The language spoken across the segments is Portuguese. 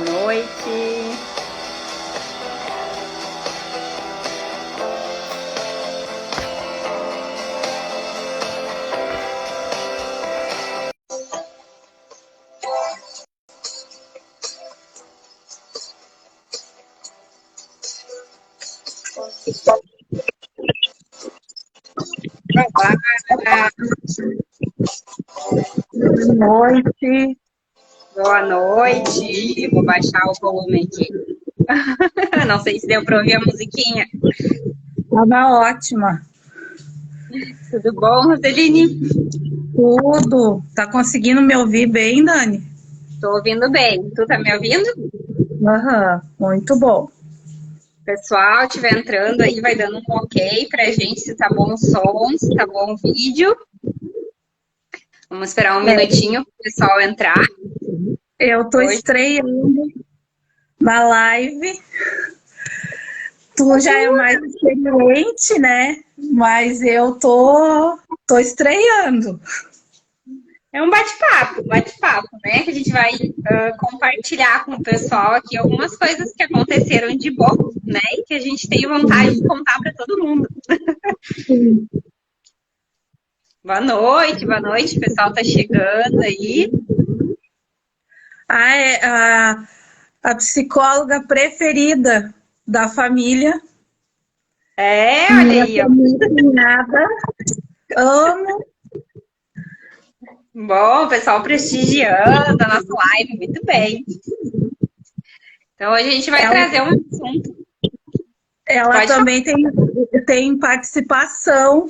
noite. Olá, Boa noite. boa noite. Eu vou baixar o volume aqui. Não sei se deu para ouvir a musiquinha. Tava ótima. Tudo bom, Roseline? Tudo. Tá conseguindo me ouvir bem, Dani? Tô ouvindo bem. Tu tá me ouvindo? Aham, muito bom. Pessoal, estiver entrando aí, vai dando um ok pra gente se tá bom o som, se tá bom o vídeo. Vamos esperar um É, minutinho pro pessoal entrar. eu tô Hoje estreando na live. Tu já é mais experiente, né? Mas eu tô estreando. é um bate-papo, né? Que a gente vai compartilhar com o pessoal aqui algumas coisas que aconteceram de bom, né? E que a gente tem vontade de contar para todo mundo. Sim. Boa noite, o pessoal tá chegando aí. A psicóloga preferida da família, É, olha minha aí, ó. cunhada. Amo. Bom, o pessoal prestigiando a nossa live, muito bem. Então hoje a gente vai Ela, trazer um assunto. ela Pode falar. também tem participação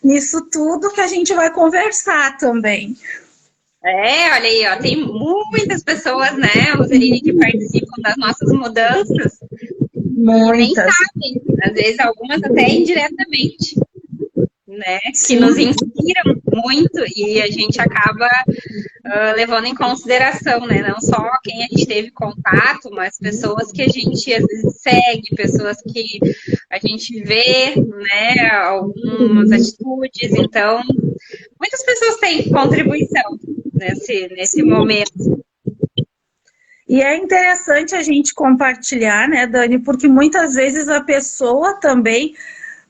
nisso tudo que a gente vai conversar também. É, olha aí, ó. Tem muitas pessoas, né, Roseline, que participam das nossas mudanças e nem Muitas. sabem, às vezes algumas até indiretamente, né, que nos Sim, inspiram muito e a gente acaba levando em consideração, né, não só quem a gente teve contato, mas pessoas que a gente às vezes segue, pessoas que a gente vê, né, algumas atitudes, então muitas pessoas têm contribuição nesse momento. e é interessante a gente compartilhar, né, Dani, porque muitas vezes a pessoa também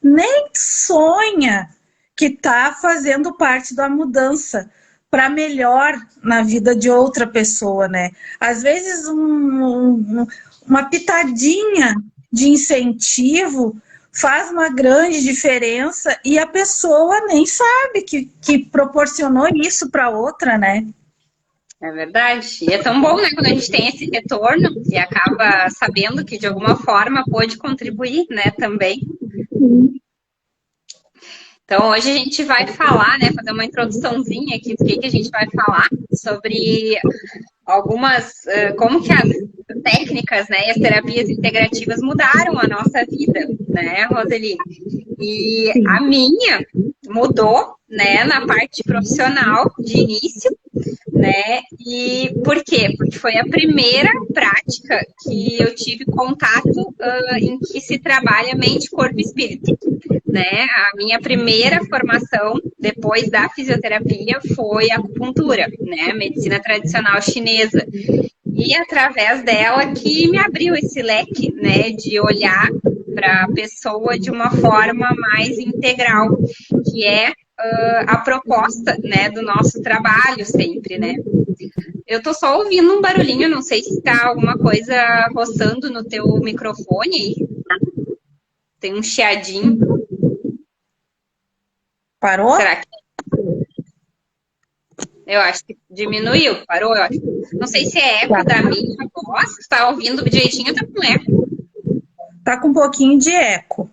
nem sonha que está fazendo parte da mudança para melhor na vida de outra pessoa, né? Às vezes uma pitadinha de incentivo faz uma grande diferença e a pessoa nem sabe que proporcionou isso para outra, né? É verdade. E é tão bom, né, quando a gente tem esse retorno e acaba sabendo que de alguma forma pôde contribuir, né, também. Então, hoje a gente vai falar, né, fazer uma introduçãozinha aqui do que a gente vai falar sobre algumas, como que as técnicas, né, e as terapias integrativas mudaram a nossa vida, né, Roseli? E a Sim. minha mudou, né, na parte profissional de início, né? E por quê? Porque foi a primeira prática que eu tive contato em que se trabalha mente, corpo e espírito, né? A minha primeira formação depois da fisioterapia foi a acupuntura, né? Medicina tradicional chinesa. E através dela que me abriu esse leque, né, de olhar para a pessoa de uma forma mais integral, que é a proposta, né, do nosso trabalho sempre, né? Eu tô só ouvindo um barulhinho, não sei se tá alguma coisa roçando no teu microfone aí. Tem um chiadinho. Parou? Será que eu acho que diminuiu? Parou, eu acho. Não sei se é eco da minha voz. Se tá ouvindo direitinho, tá com eco. Tá com um pouquinho de eco.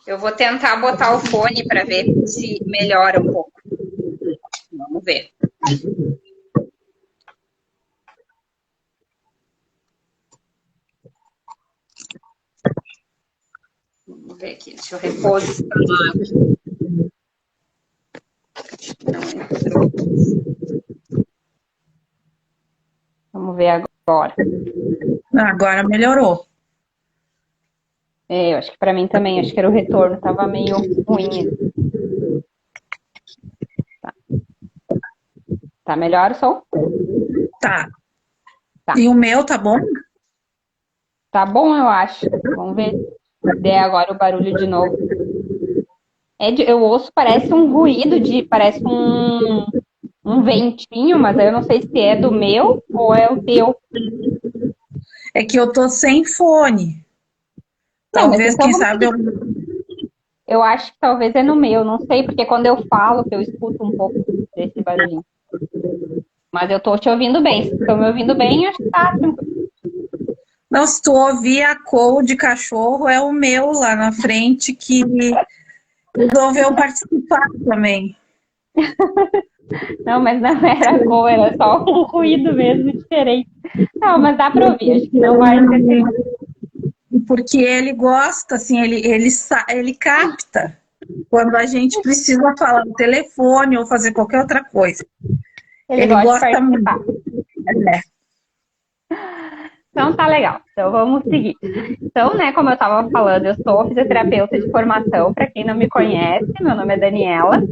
Eu vou tentar botar o fone para ver se melhora um pouco. Vamos ver. Vamos ver aqui. Deixa eu reposicionar. Não entrou. Vamos ver agora. Agora melhorou. É, eu acho que para mim também, acho que era o retorno, tava meio ruim. Tá melhor o som? Tá. Tá. E o meu tá bom? Tá bom, eu acho. Vamos ver se der agora o barulho de novo. Eu ouço, parece um ruído, parece um ventinho, mas eu não sei se é do meu ou é o teu. É que eu tô sem fone. Não, mas Talvez, então quem vamos sabe, seguir. Eu acho que talvez é no meu, não sei, porque quando eu falo, que eu escuto um pouco desse barulhinho. Mas eu tô te ouvindo bem. Se estão me ouvindo bem, acho que tá tranquilo. Não, se tu ouvir a cor de cachorro, é o meu lá na frente que resolveu participar também. Não, mas não era cor, era só um ruído mesmo diferente. Não, mas dá pra ouvir, acho que não vai ser. Porque ele gosta, assim, ele capta quando a gente precisa falar no telefone ou fazer qualquer outra coisa. Ele Ele gosta de gosta muito. participar. É. Então tá legal. Então vamos seguir. Então, né, como eu estava falando, eu sou fisioterapeuta de formação. Para quem não me conhece, meu nome é Daniela.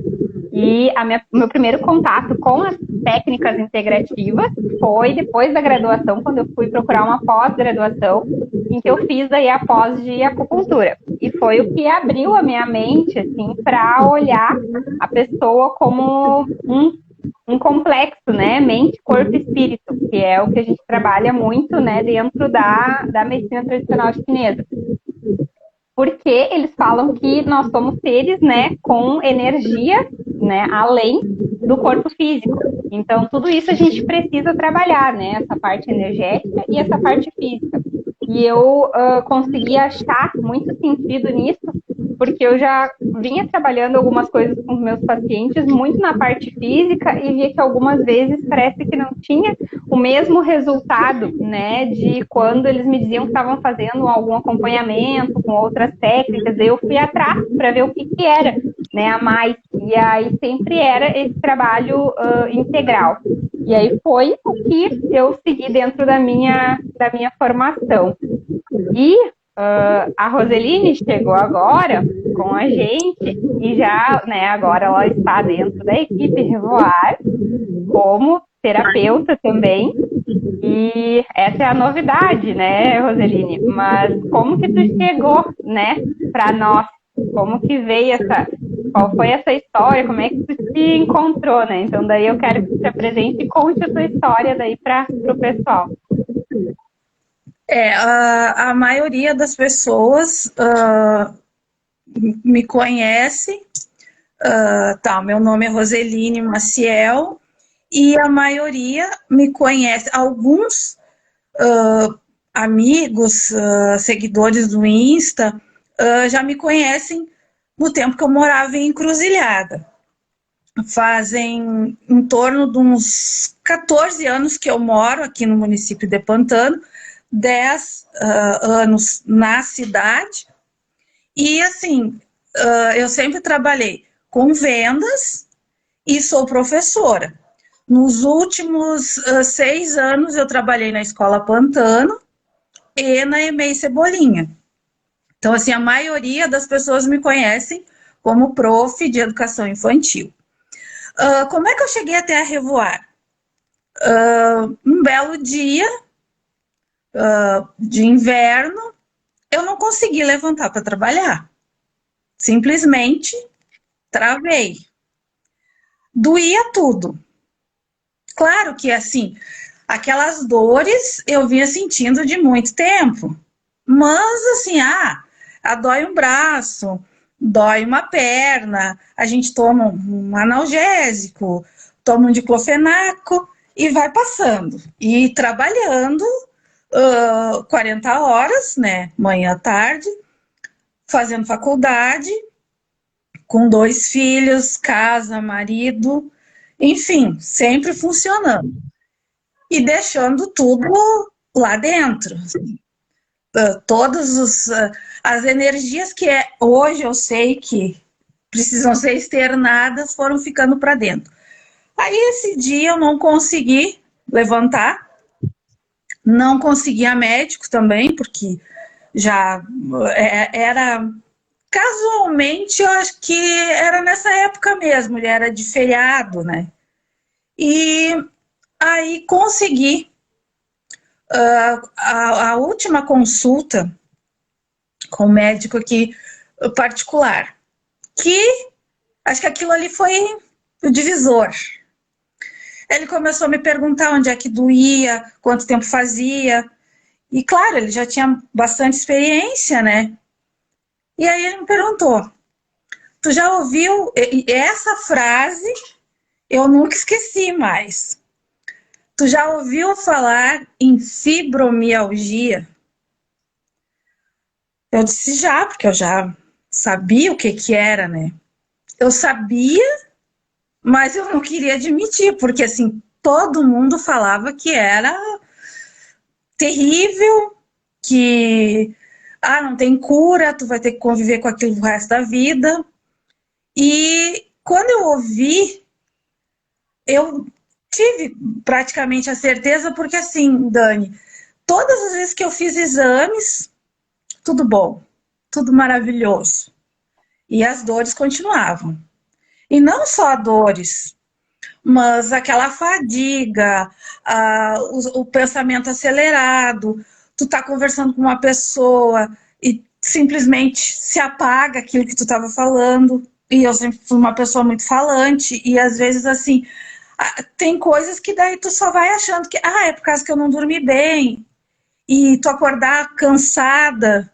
E meu primeiro contato com as técnicas integrativas foi depois da graduação, quando eu fui procurar uma pós-graduação, em que eu fiz aí a pós de acupuntura. E foi o que abriu a minha mente, assim, para olhar a pessoa como um complexo, né? Mente, corpo e espírito, que é o que a gente trabalha muito, né, dentro da medicina tradicional chinesa. Porque eles falam que nós somos seres, né, com energia, né, além do corpo físico. Então, tudo isso a gente precisa trabalhar, né, essa parte energética e essa parte física. E eu consegui achar muito sentido nisso, porque eu já vinha trabalhando algumas coisas com os meus pacientes, muito na parte física, e via que algumas vezes parece que não tinha o mesmo resultado, né, de quando eles me diziam que estavam fazendo algum acompanhamento com outras técnicas. Eu fui atrás para ver o que era, né, a mais. E aí sempre era esse trabalho integral. E aí foi o que eu segui dentro da minha formação. E a Roseline chegou agora com a gente e já, né, agora ela está dentro da equipe Revoar como terapeuta também. E essa é a novidade, né, Roseline? Mas como que tu chegou, né, para nós? Como que veio qual foi essa história? Como é que tu se encontrou, né? Então daí eu quero que tu te apresente e conte a tua história daí para o pessoal. A maioria das pessoas me conhece. Meu nome é Roseline Maciel e a maioria me conhece. Alguns amigos, seguidores do Insta, já me conhecem no tempo que eu morava em Encruzilhada. Fazem em torno de uns 14 anos que eu moro aqui no município de Pantano, 10 anos na cidade. E assim, eu sempre trabalhei com vendas e sou professora. Nos últimos 6 anos eu trabalhei na Escola Pantano e na EMEI Cebolinha. Então, assim, a maioria das pessoas me conhecem como prof de educação infantil. Como é que eu cheguei até a Revoar? Um belo dia de inverno, eu não consegui levantar para trabalhar. Simplesmente travei. Doía tudo. Claro que, assim, aquelas dores eu vinha sentindo de muito tempo. Mas, assim, dói um braço, dói uma perna, a gente toma um analgésico, toma um diclofenaco e vai passando. E trabalhando 40 horas, né, manhã, tarde, fazendo faculdade, com 2 filhos, casa, marido, enfim, sempre funcionando. E deixando tudo lá dentro. Todas as energias que hoje eu sei que precisam ser externadas foram ficando para dentro. Aí esse dia eu não consegui levantar, não consegui a médico também, porque já era casualmente, eu acho que era nessa época mesmo, ele era de feriado, né? E aí consegui A última consulta com o médico aqui particular, que acho que aquilo ali foi o divisor. Ele começou a me perguntar onde é que doía, quanto tempo fazia. E, claro, ele já tinha bastante experiência, né? E aí ele me perguntou, tu já ouviu? E essa frase eu nunca esqueci mais. Tu já ouviu falar em fibromialgia? Eu disse já, porque eu já sabia o que era, né? Eu sabia, mas eu não queria admitir, porque assim, todo mundo falava que era terrível, que não tem cura, tu vai ter que conviver com aquilo o resto da vida. E quando eu ouvi, eu tive praticamente a certeza, porque assim, Dani, todas as vezes que eu fiz exames, tudo bom, tudo maravilhoso. E as dores continuavam. E não só dores, mas aquela fadiga, o pensamento acelerado, tu tá conversando com uma pessoa e simplesmente se apaga aquilo que tu estava falando. E eu sempre fui uma pessoa muito falante, e às vezes assim, tem coisas que daí tu só vai achando que é por causa que eu não dormi bem, e tu acordar cansada,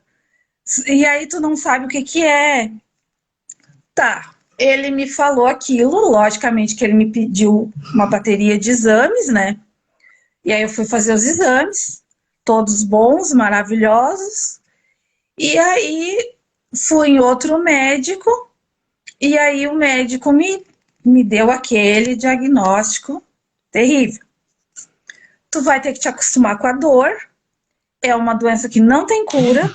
e aí tu não sabe o que é. Tá, ele me falou aquilo, logicamente que ele me pediu uma bateria de exames, né? E aí eu fui fazer os exames, todos bons, maravilhosos. E aí fui em outro médico, e aí o médico me deu aquele diagnóstico terrível. Tu vai ter que te acostumar com a dor, é uma doença que não tem cura.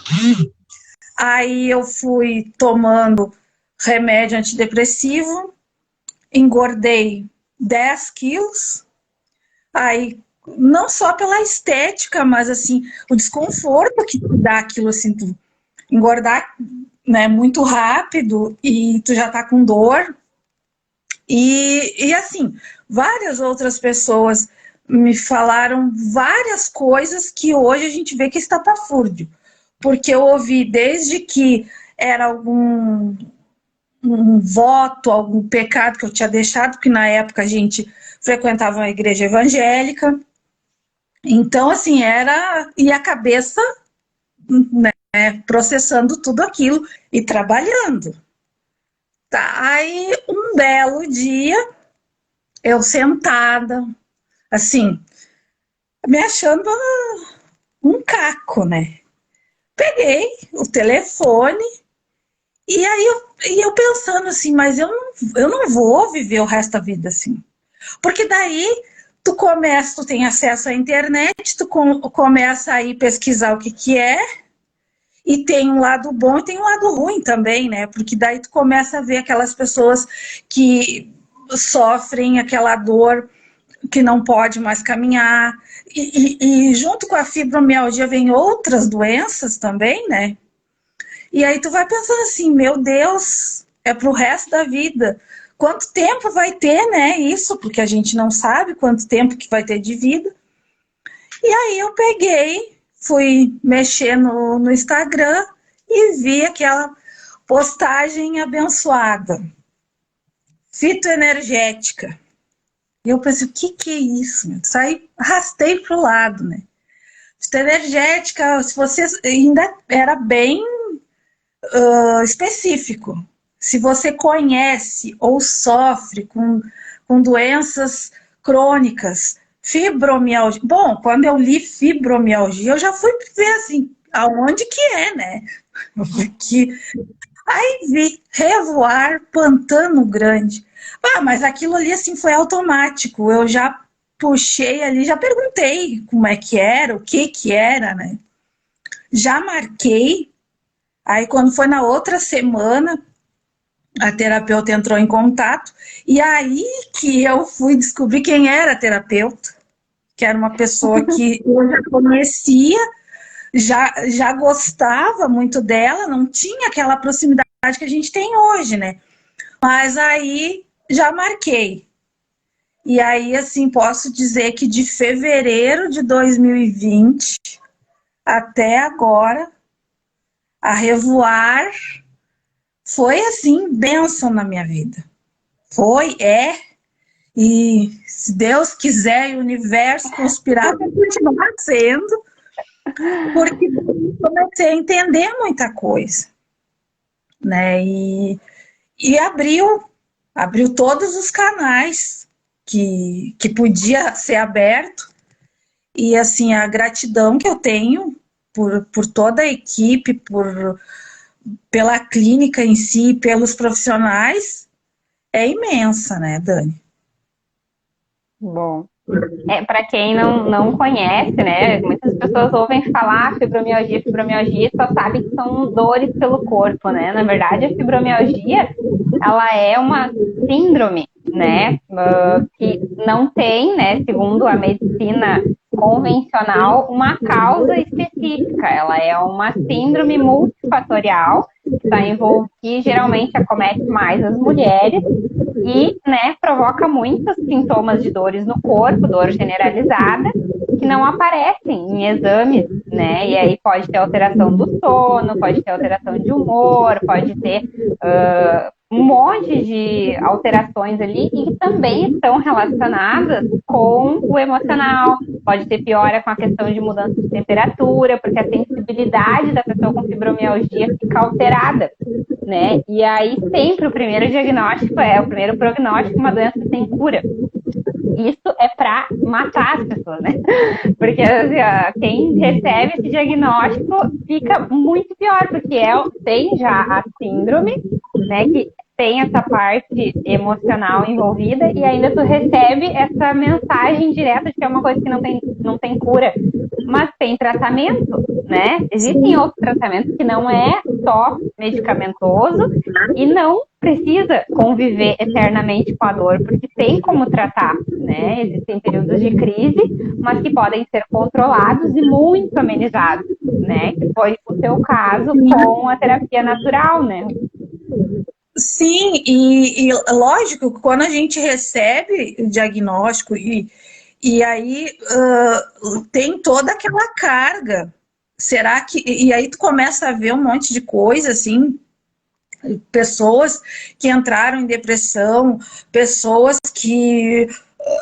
Aí eu fui tomando remédio antidepressivo, engordei 10 quilos, aí não só pela estética, mas assim, o desconforto que dá aquilo assim, tu engordar, né, muito rápido e tu já tá com dor. E assim, várias outras pessoas me falaram várias coisas que hoje a gente vê que é estapafúrdio, porque eu ouvi desde que era algum um voto, algum pecado que eu tinha deixado, porque na época a gente frequentava uma igreja evangélica. Então, assim, e a cabeça, né, processando tudo aquilo e trabalhando. Tá, aí um belo dia, eu sentada, assim, me achando um caco, né? Peguei o telefone e aí eu pensando assim, mas eu não vou viver o resto da vida assim. Porque daí tu tem acesso à internet, tu começa a ir pesquisar o que é, e tem um lado bom e tem um lado ruim também, né? Porque daí tu começa a ver aquelas pessoas que sofrem aquela dor que não pode mais caminhar, e junto com a fibromialgia vem outras doenças também, né? E aí tu vai pensando assim, meu Deus, é pro resto da vida. Quanto tempo vai ter, né, isso? Porque a gente não sabe quanto tempo que vai ter de vida. E aí eu peguei, fui mexer no Instagram e vi aquela postagem abençoada. Fitoenergética. E eu pensei, o que é isso? Saí, arrastei pro lado, né? Fitoenergética, se você ainda era bem específico. Se você conhece ou sofre com doenças crônicas, fibromialgia. Bom, quando eu li fibromialgia, eu já fui ver assim, aonde que é, né? Aí vi Revoar Pantano Grande. Mas aquilo ali assim foi automático. Eu já puxei ali, já perguntei como é que era, o que era, né? Já marquei. Aí quando foi na outra semana, a terapeuta entrou em contato, e aí que eu fui descobrir quem era a terapeuta, que era uma pessoa que eu já conhecia, já gostava muito dela, não tinha aquela proximidade que a gente tem hoje, né? Mas aí já marquei. E aí, assim, posso dizer que de fevereiro de 2020 até agora, a Revoar foi, assim, bênção na minha vida. Foi, e se Deus quiser e o universo conspirar, vai continuar sendo, porque comecei a entender muita coisa, né? E abriu todos os canais que podia ser aberto. E, assim, a gratidão que eu tenho por toda a equipe, pela clínica em si, pelos profissionais, é imensa, né, Dani? Bom, para quem não conhece, né, muitas pessoas ouvem falar fibromialgia, só sabem que são dores pelo corpo, né? Na verdade, a fibromialgia, ela é uma síndrome, né, que não tem, né, segundo a medicina convencional, uma causa específica. Ela é uma síndrome multifatorial que geralmente acomete mais as mulheres e, né, provoca muitos sintomas de dores no corpo, dor generalizada, que não aparecem em exames, né? E aí pode ter alteração do sono, pode ter alteração de humor, pode ter um monte de alterações ali e que também estão relacionadas com o emocional. Pode ter piora com a questão de mudança de temperatura, porque a sensibilidade da pessoa com fibromialgia fica alterada, né? E aí sempre o primeiro prognóstico, uma doença sem cura. Isso é para matar as pessoas, né? Porque assim, quem recebe esse diagnóstico fica muito pior, porque tem já a síndrome, né, que tem essa parte emocional envolvida, e ainda tu recebe essa mensagem direta de que é uma coisa que não tem cura, mas tem tratamento, né? Existem outros tratamentos que não é só medicamentoso e não precisa conviver eternamente com a dor, porque tem como tratar, né? Existem períodos de crise, mas que podem ser controlados e muito amenizados, né? Que foi o seu caso com a terapia natural, né? Sim, e lógico, quando a gente recebe o diagnóstico e aí tem toda aquela carga, será que... E aí tu começa a ver um monte de coisa, assim, pessoas que entraram em depressão, pessoas que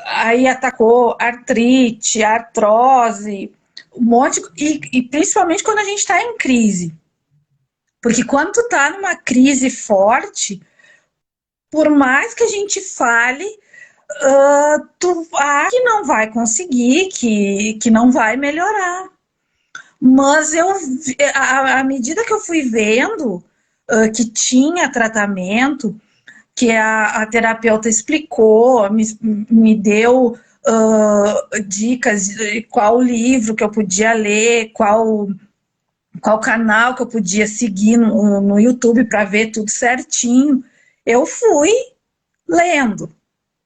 aí atacou artrite, artrose, um monte, e principalmente quando a gente está em crise. Porque quando tu tá numa crise forte, por mais que a gente fale, tu acha que não vai conseguir, que não vai melhorar. Mas à medida que eu fui vendo que tinha tratamento, que a terapeuta explicou, me deu dicas de qual livro que eu podia ler, qual canal que eu podia seguir no YouTube para ver tudo certinho. Eu fui lendo,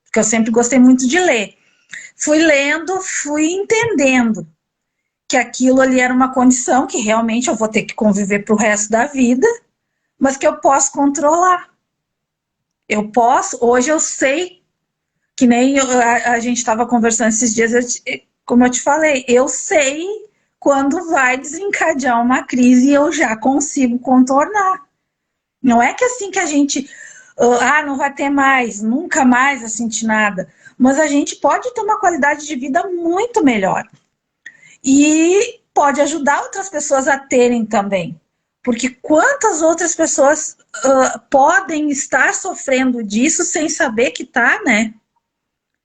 porque eu sempre gostei muito de ler. Fui lendo, fui entendendo que aquilo ali era uma condição que realmente eu vou ter que conviver para o resto da vida, mas que eu posso controlar. Eu posso, hoje eu sei, que nem a gente estava conversando esses dias, como eu te falei, eu sei quando vai desencadear uma crise e eu já consigo contornar. Não é que assim que a gente, não vai ter mais, nunca mais vai sentir nada, mas a gente pode ter uma qualidade de vida muito melhor. E pode ajudar outras pessoas a terem também. Porque quantas outras pessoas podem estar sofrendo disso sem saber que tá, né?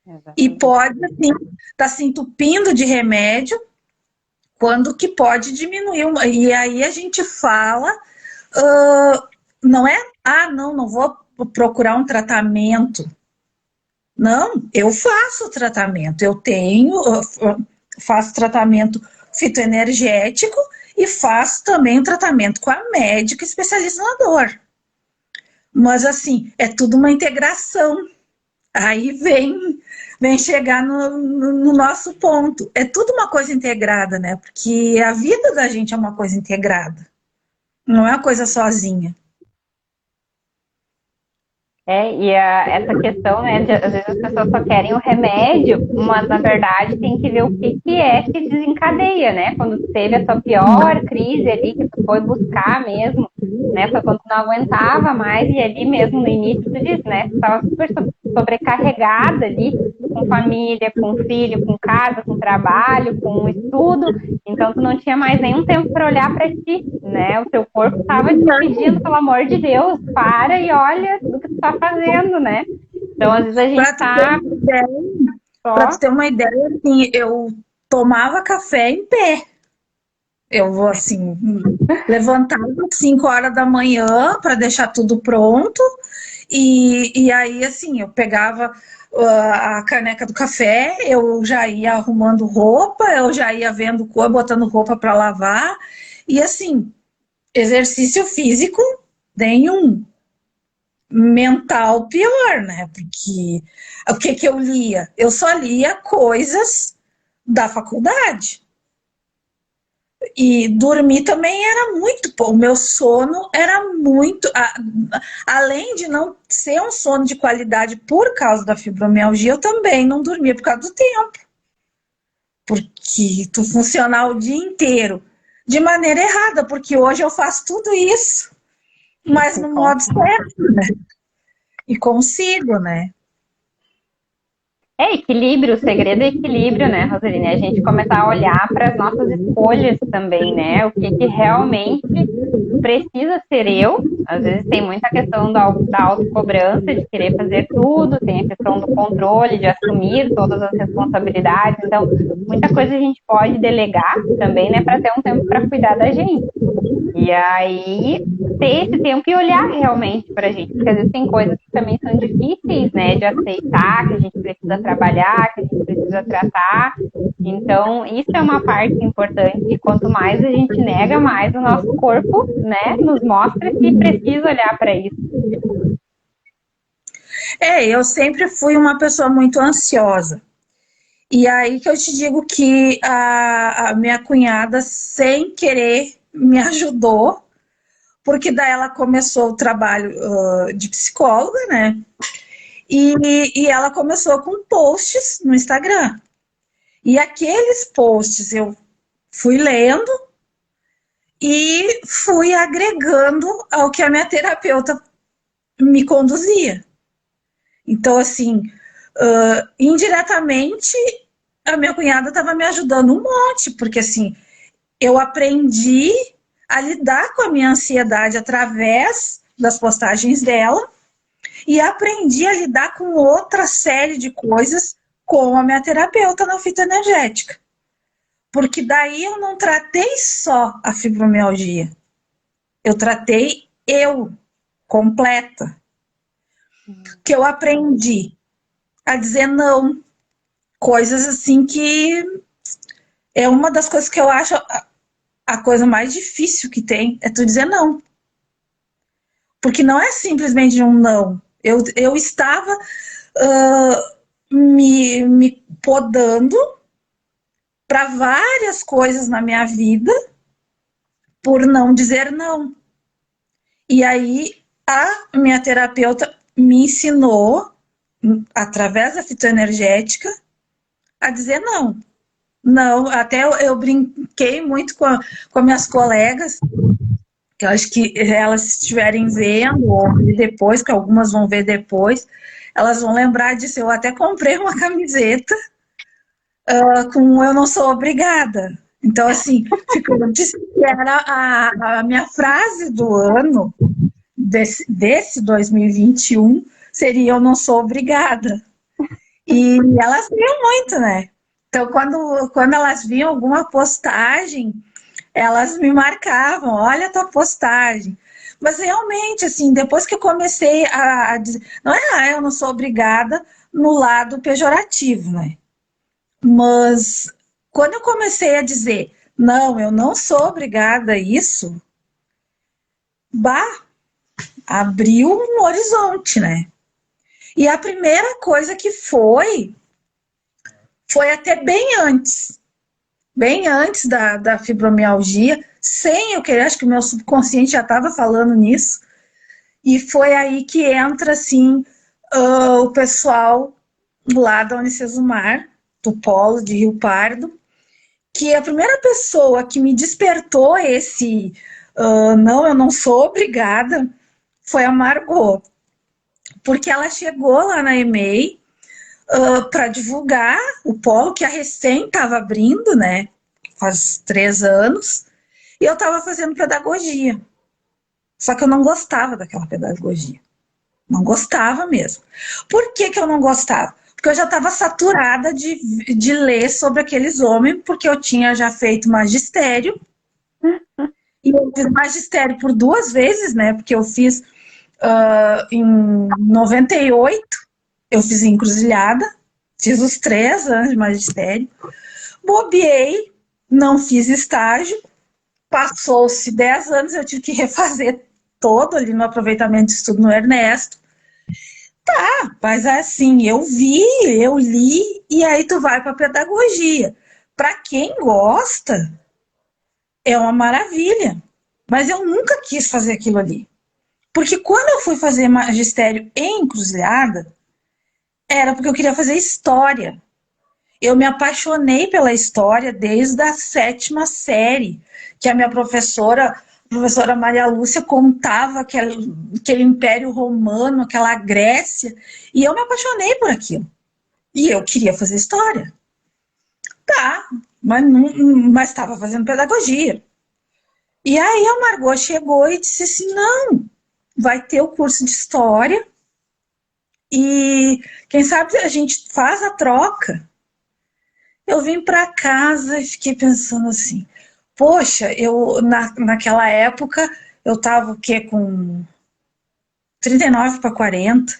Exatamente. E pode, assim, tá se entupindo de remédio, quando que pode diminuir. E aí a gente fala, não é, não vou procurar um tratamento. Não, eu faço tratamento. Eu faço tratamento fitoenergético e faço também um tratamento com a médica especialista na dor. Mas, assim, é tudo uma integração. Aí vem chegar no nosso ponto. É tudo uma coisa integrada, né? Porque a vida da gente é uma coisa integrada. Não é uma coisa sozinha. Essa questão, né, de às vezes as pessoas só querem o remédio, mas na verdade tem que ver o que que é que desencadeia, né? Quando tu teve a tua pior crise ali, que tu foi buscar mesmo, né? Foi quando tu não aguentava mais e ali mesmo no início tu disse, né? Tu estava super sobrecarregada ali, com família, com filho, com casa, com trabalho, com estudo, então tu não tinha mais nenhum tempo para olhar para ti, né? O teu corpo estava te pedindo, pelo amor de Deus, para e olha do que tu tá fazendo, né? Então, às vezes a gente tá Para só. tu ter uma ideia, assim, eu tomava café em pé. Eu vou assim, levantava às 5 horas da manhã para deixar tudo pronto. E aí, assim, eu pegava a caneca do café, eu já ia arrumando roupa, eu já ia vendo cor, botando roupa para lavar. E assim, exercício físico nenhum. Mental pior, né? Porque o que que eu lia? Eu só lia coisas da faculdade. E dormir também era muito pouco. O meu sono era muito. Além de não ser um sono de qualidade por causa da fibromialgia, eu também não dormia por causa do tempo. Porque tu funcionar o dia inteiro de maneira errada, porque hoje eu faço tudo isso, mas no modo certo, né? E consigo, né? É equilíbrio, o segredo é equilíbrio, né, Rosaline? A gente começar a olhar para as nossas escolhas também, né? O que, que realmente precisa ser eu. Às vezes tem muita questão da autocobrança, de querer fazer tudo, tem a questão do controle, de assumir todas as responsabilidades. Então, muita coisa a gente pode delegar também, né, para ter um tempo para cuidar da gente. E aí, ter esse tempo e olhar realmente pra gente, porque às vezes tem coisas que também são difíceis, né, de aceitar, que a gente precisa trabalhar, que a gente precisa tratar. Então, isso é uma parte importante. E quanto mais a gente nega, mais o nosso corpo, né, nos mostra que precisa olhar para isso. Eu sempre fui uma pessoa muito ansiosa. E aí que eu te digo que a minha cunhada, sem querer, me ajudou, porque daí ela começou o trabalho de psicóloga, né? E ela começou com posts no Instagram. E aqueles posts eu fui lendo e fui agregando ao que a minha terapeuta me conduzia. Então, assim, indiretamente, a minha cunhada estava me ajudando um monte, porque assim, eu aprendi a lidar com a minha ansiedade através das postagens dela e aprendi a lidar com outra série de coisas com a minha terapeuta na fitoenergética. Porque daí eu não tratei só a fibromialgia, eu tratei eu completa. Que eu aprendi a dizer não. Coisas assim que é uma das coisas que eu acho a coisa mais difícil que tem, é tu dizer não. Porque não é simplesmente um não. Eu estava me podando para várias coisas na minha vida por não dizer não. E aí a minha terapeuta me ensinou, através da fitoenergética, a dizer não. Não, até eu brinquei muito com as minhas colegas, que eu acho que elas estiverem vendo, ou depois, que algumas vão ver depois, elas vão lembrar disso. Eu até comprei uma camiseta com Eu Não Sou Obrigada. Então, assim, era a minha frase do ano, desse 2021, seria Eu Não Sou Obrigada. E elas viam muito, né? Então, quando elas viam alguma postagem, elas me marcavam, olha a tua postagem. Mas realmente, assim, depois que eu comecei a dizer, não é, eu não sou obrigada no lado pejorativo, né? Mas quando eu comecei a dizer, não, eu não sou obrigada a isso, abriu um horizonte, né? E a primeira coisa que foi até bem antes da fibromialgia, sem eu querer, acho que o meu subconsciente já estava falando nisso, E foi aí que entra, assim, o pessoal lá da Unicesumar, do Polo de Rio Pardo, que a primeira pessoa que me despertou esse não, eu não sou obrigada, foi a Margot. Porque ela chegou lá na EMEI para divulgar o Polo, que a recém estava abrindo, né? Faz 3 anos. E eu estava fazendo pedagogia. Só que eu não gostava daquela pedagogia. Não gostava mesmo. Por que eu não gostava? Porque eu já estava saturada de ler sobre aqueles homens, porque eu tinha já feito magistério. E eu fiz magistério por 2 vezes, né? Porque eu fiz em 98, eu fiz encruzilhada, fiz os 3 anos de magistério, bobeei, não fiz estágio, passou-se 10 anos, eu tive que refazer todo ali no aproveitamento de estudo no Ernesto. Tá, mas assim, eu vi, eu li, e aí tu vai para pedagogia. Para quem gosta, é uma maravilha. Mas eu nunca quis fazer aquilo ali. Porque quando eu fui fazer magistério em Encruzilhada, era porque eu queria fazer história. Eu me apaixonei pela história desde a 7ª série, que a minha professora, a professora Maria Lúcia, contava aquele Império Romano, aquela Grécia, e eu me apaixonei por aquilo. E eu queria fazer história. Tá, mas estava fazendo pedagogia. E aí a Margot chegou e disse assim, não, vai ter o curso de história e quem sabe a gente faz a troca. Eu vim para casa e fiquei pensando assim, poxa, eu naquela época eu tava o quê, com 39 para 40.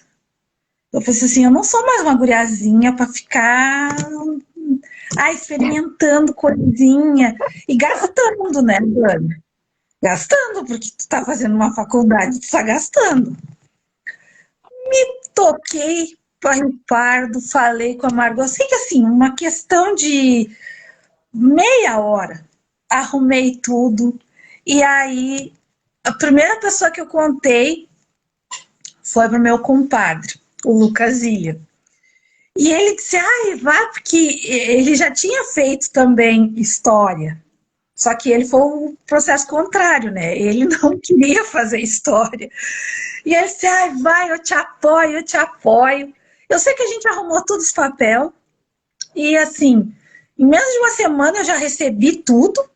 Eu pensei assim, eu não sou mais uma guriazinha para ficar experimentando coisinha e gastando, né, Dani? Gastando, porque tu tá fazendo uma faculdade, tu tá gastando. Toquei para Rio Pardo, falei com a Margot, sei que assim, uma questão de meia hora, arrumei tudo, e aí a primeira pessoa que eu contei foi pro meu compadre, o Lucas Ilha. E ele disse, vai, porque ele já tinha feito também história. Só que ele foi o processo contrário, né? Ele não queria fazer história. E ele disse, vai, eu te apoio, eu te apoio. Eu sei que a gente arrumou todos os papel. E assim, em menos de uma semana eu já recebi tudo.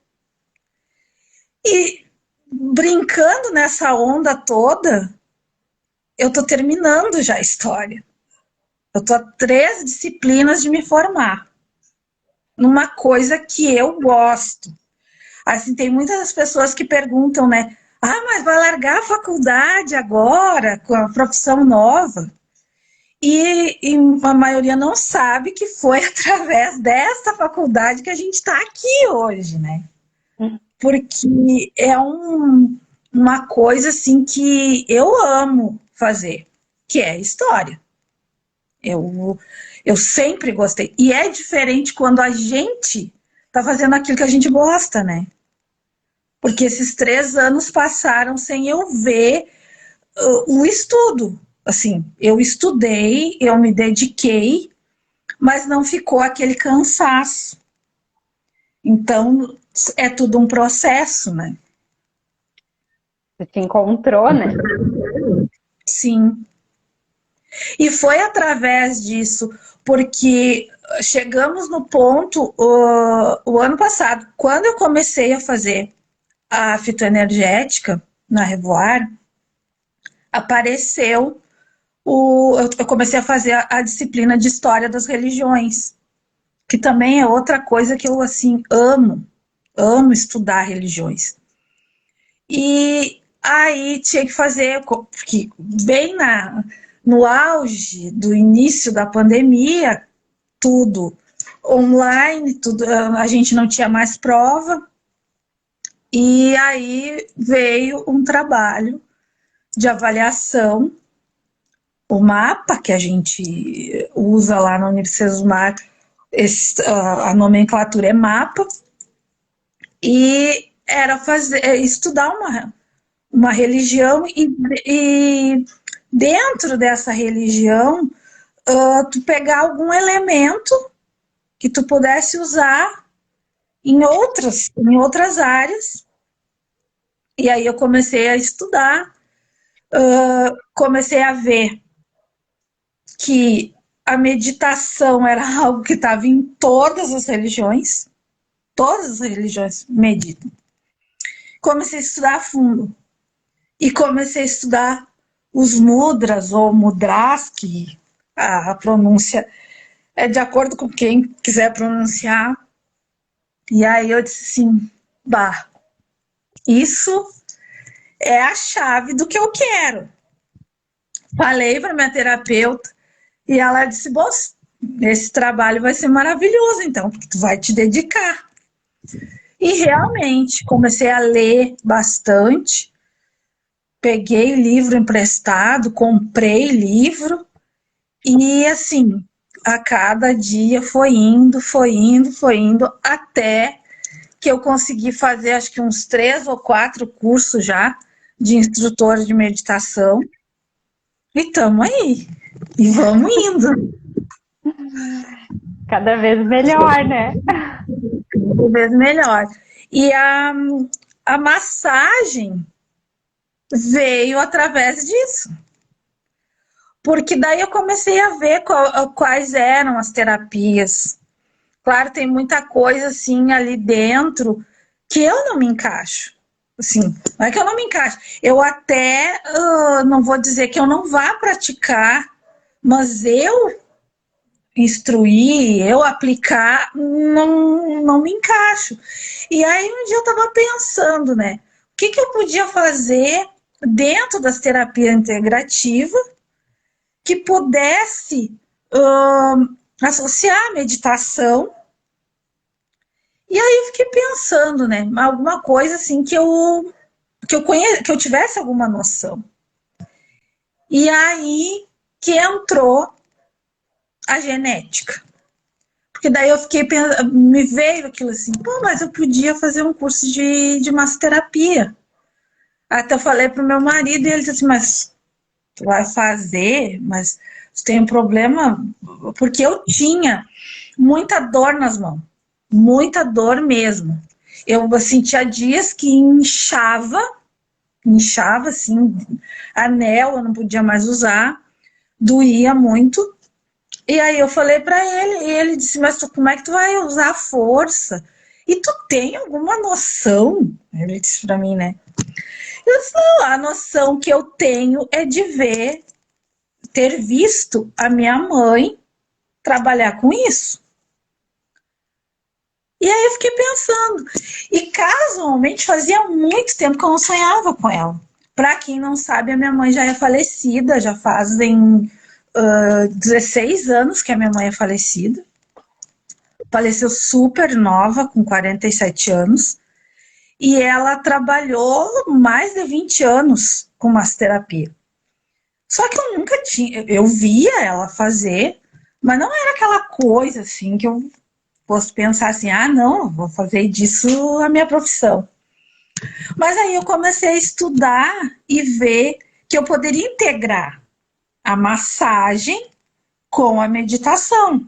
E brincando nessa onda toda, eu tô terminando já a história. Eu tô a 3 disciplinas de me formar. Numa coisa que eu gosto. Assim, tem muitas pessoas que perguntam, né? Mas vai largar a faculdade agora, com a profissão nova? E a maioria não sabe que foi através dessa faculdade que a gente está aqui hoje, né? Porque é uma coisa, assim, que eu amo fazer, que é história. Eu sempre gostei. E é diferente quando a gente está fazendo aquilo que a gente gosta, né? Porque esses 3 anos passaram sem eu ver o estudo. Assim, eu estudei, eu me dediquei, mas não ficou aquele cansaço. Então, é tudo um processo, né? Você te encontrou, né? Sim. E foi através disso, porque chegamos no ponto, o ano passado, quando eu comecei a fazer a fitoenergética na Revoar, apareceu eu comecei a fazer a disciplina de História das Religiões, que também é outra coisa que eu, assim, amo estudar religiões. E aí tinha que fazer, porque bem no auge do início da pandemia, tudo online, tudo, a gente não tinha mais prova, e aí veio um trabalho de avaliação, o mapa que a gente usa lá na Unicesumar, a nomenclatura é mapa, e era estudar uma religião e dentro dessa religião, tu pegar algum elemento que tu pudesse usar em outras áreas. E aí eu comecei a estudar, comecei a ver que a meditação era algo que estava em todas as religiões meditam. Comecei a estudar a fundo. E comecei a estudar os mudras, ou mudras, que a pronúncia é de acordo com quem quiser pronunciar. E aí eu disse assim, bah, isso é a chave do que eu quero. Falei para minha terapeuta e ela disse, esse trabalho vai ser maravilhoso, então, porque tu vai te dedicar. E realmente comecei a ler bastante, peguei livro emprestado, comprei livro e assim, a cada dia foi indo, até que eu consegui fazer acho que uns 3 ou 4 cursos já de instrutor de meditação. E estamos aí. E vamos indo. Cada vez melhor, né? Cada vez melhor. E a massagem veio através disso. Porque daí eu comecei a ver quais eram as terapias. Claro, tem muita coisa assim ali dentro que eu não me encaixo. Assim, não é que eu não me encaixo. Eu até não vou dizer que eu não vá praticar, mas eu instruir, eu aplicar, não me encaixo. E aí um dia eu estava pensando, né? O que eu podia fazer dentro das terapias integrativas que pudesse associar a meditação. E aí eu fiquei pensando, né? Alguma coisa assim que eu tivesse alguma noção. E aí que entrou a genética. Porque daí eu fiquei pensando, me veio aquilo assim, mas eu podia fazer um curso de massoterapia. Até eu falei pro meu marido e ele disse assim, mas tu vai fazer, mas tu tem um problema, porque eu tinha muita dor nas mãos, muita dor mesmo. Eu sentia dias que inchava assim, anel eu não podia mais usar, doía muito. E aí eu falei para ele, e ele disse, mas como é que tu vai usar a força? E tu tem alguma noção? Ele disse para mim, né? Eu disse, não, a noção que eu tenho é de ter visto a minha mãe trabalhar com isso. E aí eu fiquei pensando. E casualmente fazia muito tempo que eu não sonhava com ela. Para quem não sabe, a minha mãe já é falecida, já fazem 16 anos que a minha mãe é falecida. Faleceu super nova, com 47 anos. E ela trabalhou mais de 20 anos com massoterapia. Só que eu nunca tinha... Eu via ela fazer, mas não era aquela coisa assim que eu fosse pensar assim, não, vou fazer disso a minha profissão. Mas aí eu comecei a estudar e ver que eu poderia integrar a massagem com a meditação.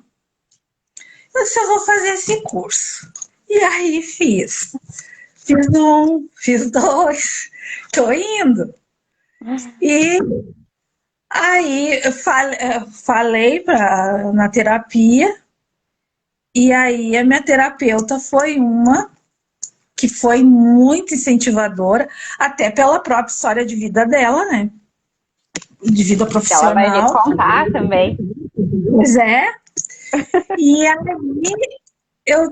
Eu disse, eu vou fazer esse curso. E aí fiz. Fiz um, fiz 2, tô indo. E aí eu falei na terapia, e aí a minha terapeuta foi uma que foi muito incentivadora, até pela própria história de vida dela, né? De vida profissional. Ela vai vir contar também. Pois é. E aí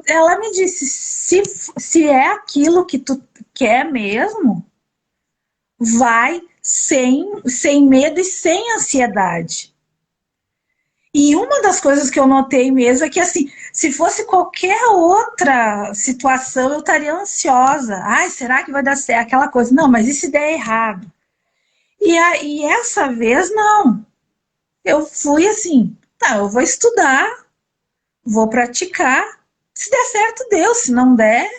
ela me disse, se é aquilo que tu quer mesmo, vai sem medo e sem ansiedade. E uma das coisas que eu notei mesmo é que, assim, se fosse qualquer outra situação, eu estaria ansiosa. Ai, será que vai dar certo? Aquela coisa. Não, mas e se der errado? E essa vez, não. Eu fui assim, eu vou estudar, vou praticar. Se der certo, deu. Se não der,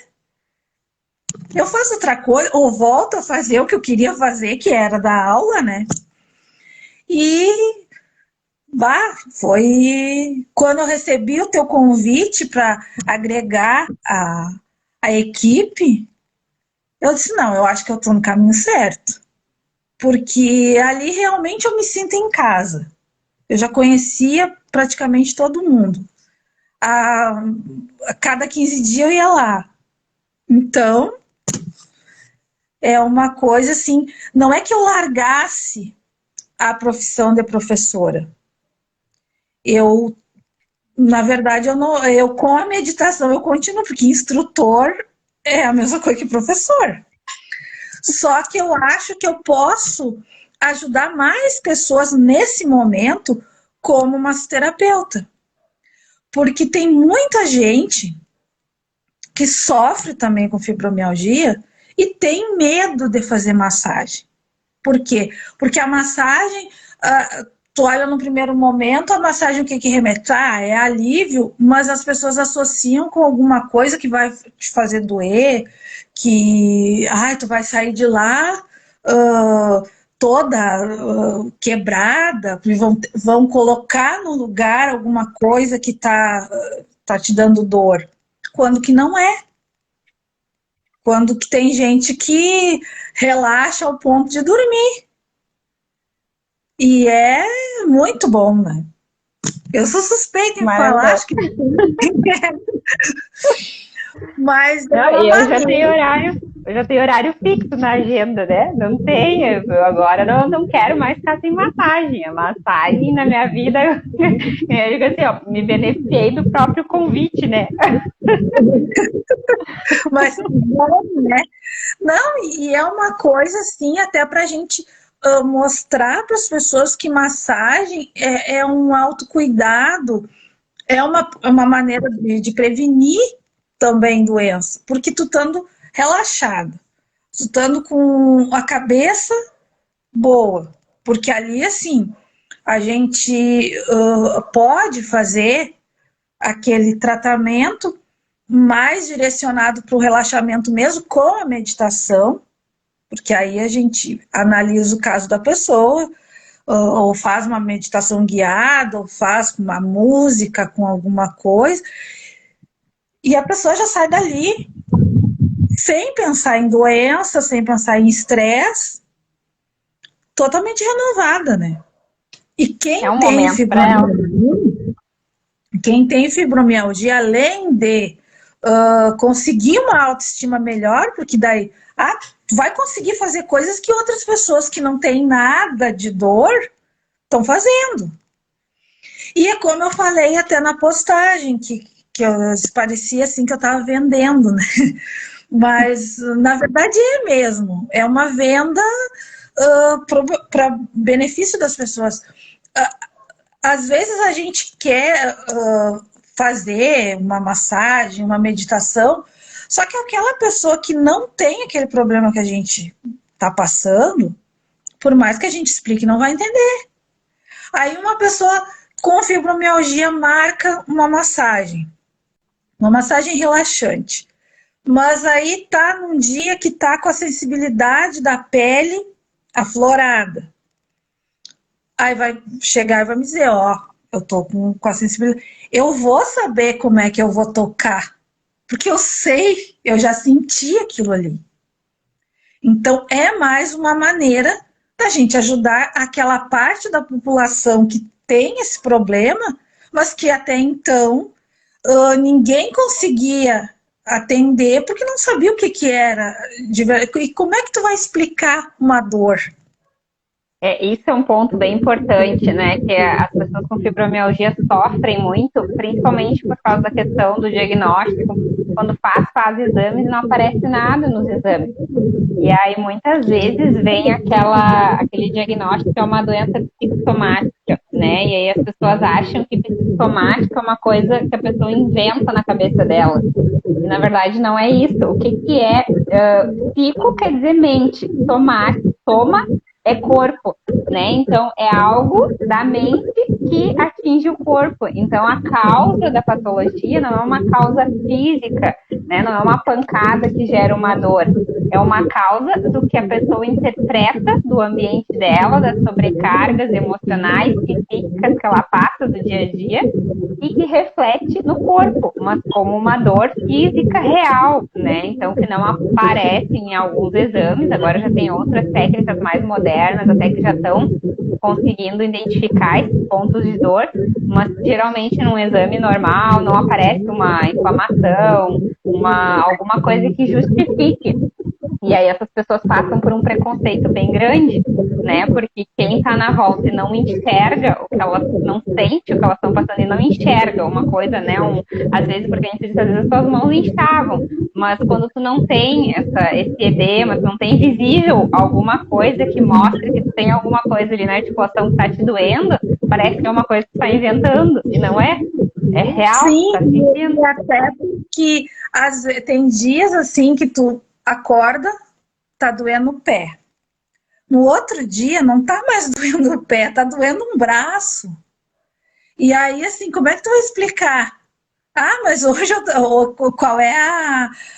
eu faço outra coisa, ou volto a fazer o que eu queria fazer, que era dar aula, né? E foi quando eu recebi o teu convite para agregar a equipe, eu disse, não, eu acho que eu estou no caminho certo. Porque ali realmente eu me sinto em casa. Eu já conhecia praticamente todo mundo. A cada 15 dias eu ia lá. Então, é uma coisa assim, não é que eu largasse a profissão de professora. Eu, na verdade, eu com a meditação eu continuo, porque instrutor é a mesma coisa que professor. Só que eu acho que eu posso ajudar mais pessoas nesse momento como massoterapeuta. Porque tem muita gente que sofre também com fibromialgia e tem medo de fazer massagem. Por quê? Porque a massagem, tu olha no primeiro momento, a massagem o que remete? É alívio, mas as pessoas associam com alguma coisa que vai te fazer doer, que tu vai sair de lá toda quebrada, vão colocar no lugar alguma coisa que tá te dando dor, quando que não é. Quando que tem gente que relaxa ao ponto de dormir. E é muito bom, né? Eu sou suspeita em falar, acho que... Mas eu já tenho horário fixo na agenda, né? Não tenho, agora não quero mais ficar sem massagem. A massagem na minha vida, eu digo assim, ó, me beneficiei do próprio convite, né? Mas bom, né? Não, e é uma coisa assim, até pra gente mostrar para as pessoas que massagem é um autocuidado, é uma maneira de prevenir também doença, porque tu estando relaxado, tu estando com a cabeça boa, porque ali assim, a gente pode fazer aquele tratamento mais direcionado para o relaxamento mesmo com a meditação, porque aí a gente analisa o caso da pessoa, ou faz uma meditação guiada, ou faz uma música com alguma coisa, e a pessoa já sai dali sem pensar em doença, sem pensar em estresse, totalmente renovada, né? E quem tem fibromialgia, além de conseguir uma autoestima melhor, porque daí tu vai conseguir fazer coisas que outras pessoas que não têm nada de dor estão fazendo. E é como eu falei até na postagem, que parecia assim que eu estava vendendo, né? Mas, na verdade, é mesmo. É uma venda para benefício das pessoas. Às vezes a gente quer fazer uma massagem, uma meditação, só que aquela pessoa que não tem aquele problema que a gente está passando, por mais que a gente explique, não vai entender. Aí uma pessoa com fibromialgia marca uma massagem relaxante. Mas aí tá num dia que tá com a sensibilidade da pele aflorada. Aí vai chegar e vai me dizer, eu tô com a sensibilidade. Eu vou saber como é que eu vou tocar, porque eu sei, eu já senti aquilo ali. Então é mais uma maneira da gente ajudar aquela parte da população que tem esse problema, mas que até então ninguém conseguia atender porque não sabia o que era. E como é que tu vai explicar uma dor? Isso é um ponto bem importante, né? Que as pessoas com fibromialgia sofrem muito, principalmente por causa da questão do diagnóstico. Quando faz exames, não aparece nada nos exames. E aí, muitas vezes, vem aquele diagnóstico que é uma doença psicossomática, né? E aí as pessoas acham que psicossomática é uma coisa que a pessoa inventa na cabeça dela. E, na verdade, não é isso. O que é? Psico quer dizer mente. Soma é corpo, né? Então, é algo da mente que atinge o corpo. Então, a causa da patologia não é uma causa física, né? Não é uma pancada que gera uma dor. É uma causa do que a pessoa interpreta do ambiente dela, das sobrecargas emocionais e físicas que ela passa do dia a dia e que reflete no corpo, mas como uma dor física real, né? Então, que não aparece em alguns exames. Agora já tem outras técnicas mais modernas, até que já estão conseguindo identificar esses pontos de dor, mas geralmente num exame normal não aparece uma inflamação, alguma coisa que justifique. E aí essas pessoas passam por um preconceito bem grande, né? Porque quem está na volta e não enxerga o que elas não sente, o que elas estão passando e não enxerga uma coisa, né? Às vezes, porque a gente diz, às vezes as suas mãos inchavam, mas quando tu não tem esse edema, tu não tem visível alguma coisa que mostre que tu tem alguma coisa ali na articulação que está te doendo, parece que é uma coisa que tu está inventando, e não é. É real. Sim, tá sentindo. até que tem dias assim que tu acorda, tá doendo o pé. No outro dia, não tá mais doendo o pé, tá doendo um braço. E aí, assim, como é que tu vai explicar? Ah, mas hoje qual é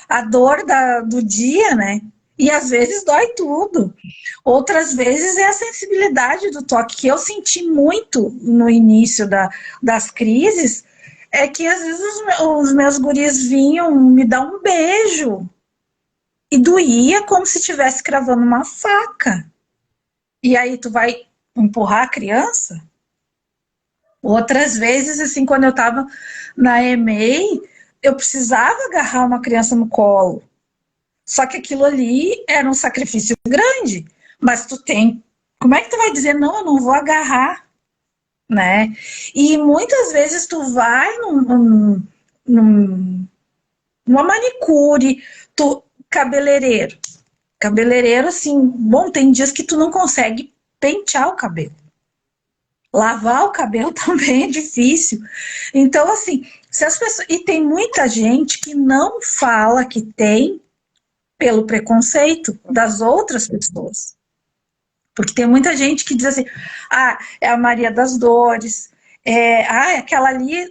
a dor do dia, né? E às vezes dói tudo. Outras vezes é a sensibilidade do toque, que eu senti muito no início das crises, é que às vezes os meus guris vinham me dar um beijo. E doía como se estivesse cravando uma faca. E aí tu vai empurrar a criança? Outras vezes, assim, quando eu estava na EMEI, eu precisava agarrar uma criança no colo. Só que aquilo ali era um sacrifício grande. Mas tu tem... Como é que tu vai dizer, não, eu não vou agarrar? Né? E muitas vezes tu vai numa manicure, cabeleireiro, assim, bom, tem dias que tu não consegue pentear o cabelo. Lavar o cabelo também é difícil. Então, assim, se as pessoas... E tem muita gente que não fala que tem pelo preconceito das outras pessoas. Porque tem muita gente que diz assim, é a Maria das Dores, aquela ali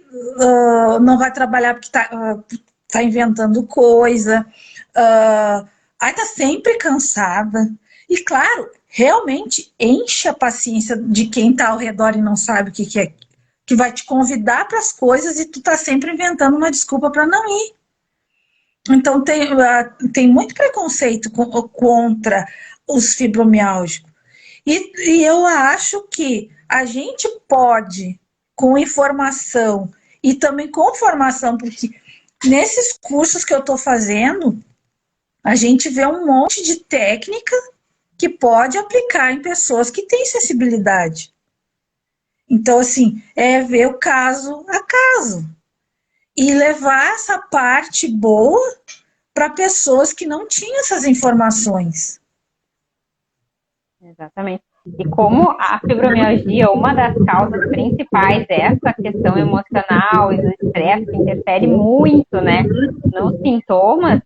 não vai trabalhar porque tá inventando coisa, tá sempre cansada. E claro, realmente enche a paciência de quem tá ao redor e não sabe o que é, que vai te convidar para as coisas e tu tá sempre inventando uma desculpa para não ir. Então tem muito preconceito contra os fibromialgicos. E eu acho que a gente pode, com informação e também com formação, porque nesses cursos que eu estou fazendo, a gente vê um monte de técnica que pode aplicar em pessoas que têm sensibilidade. Então, assim, é ver o caso a caso. E levar essa parte boa para pessoas que não tinham essas informações. Exatamente. E como a fibromialgia, uma das causas principais dessa questão emocional e do estresse que interfere muito, né, nos sintomas,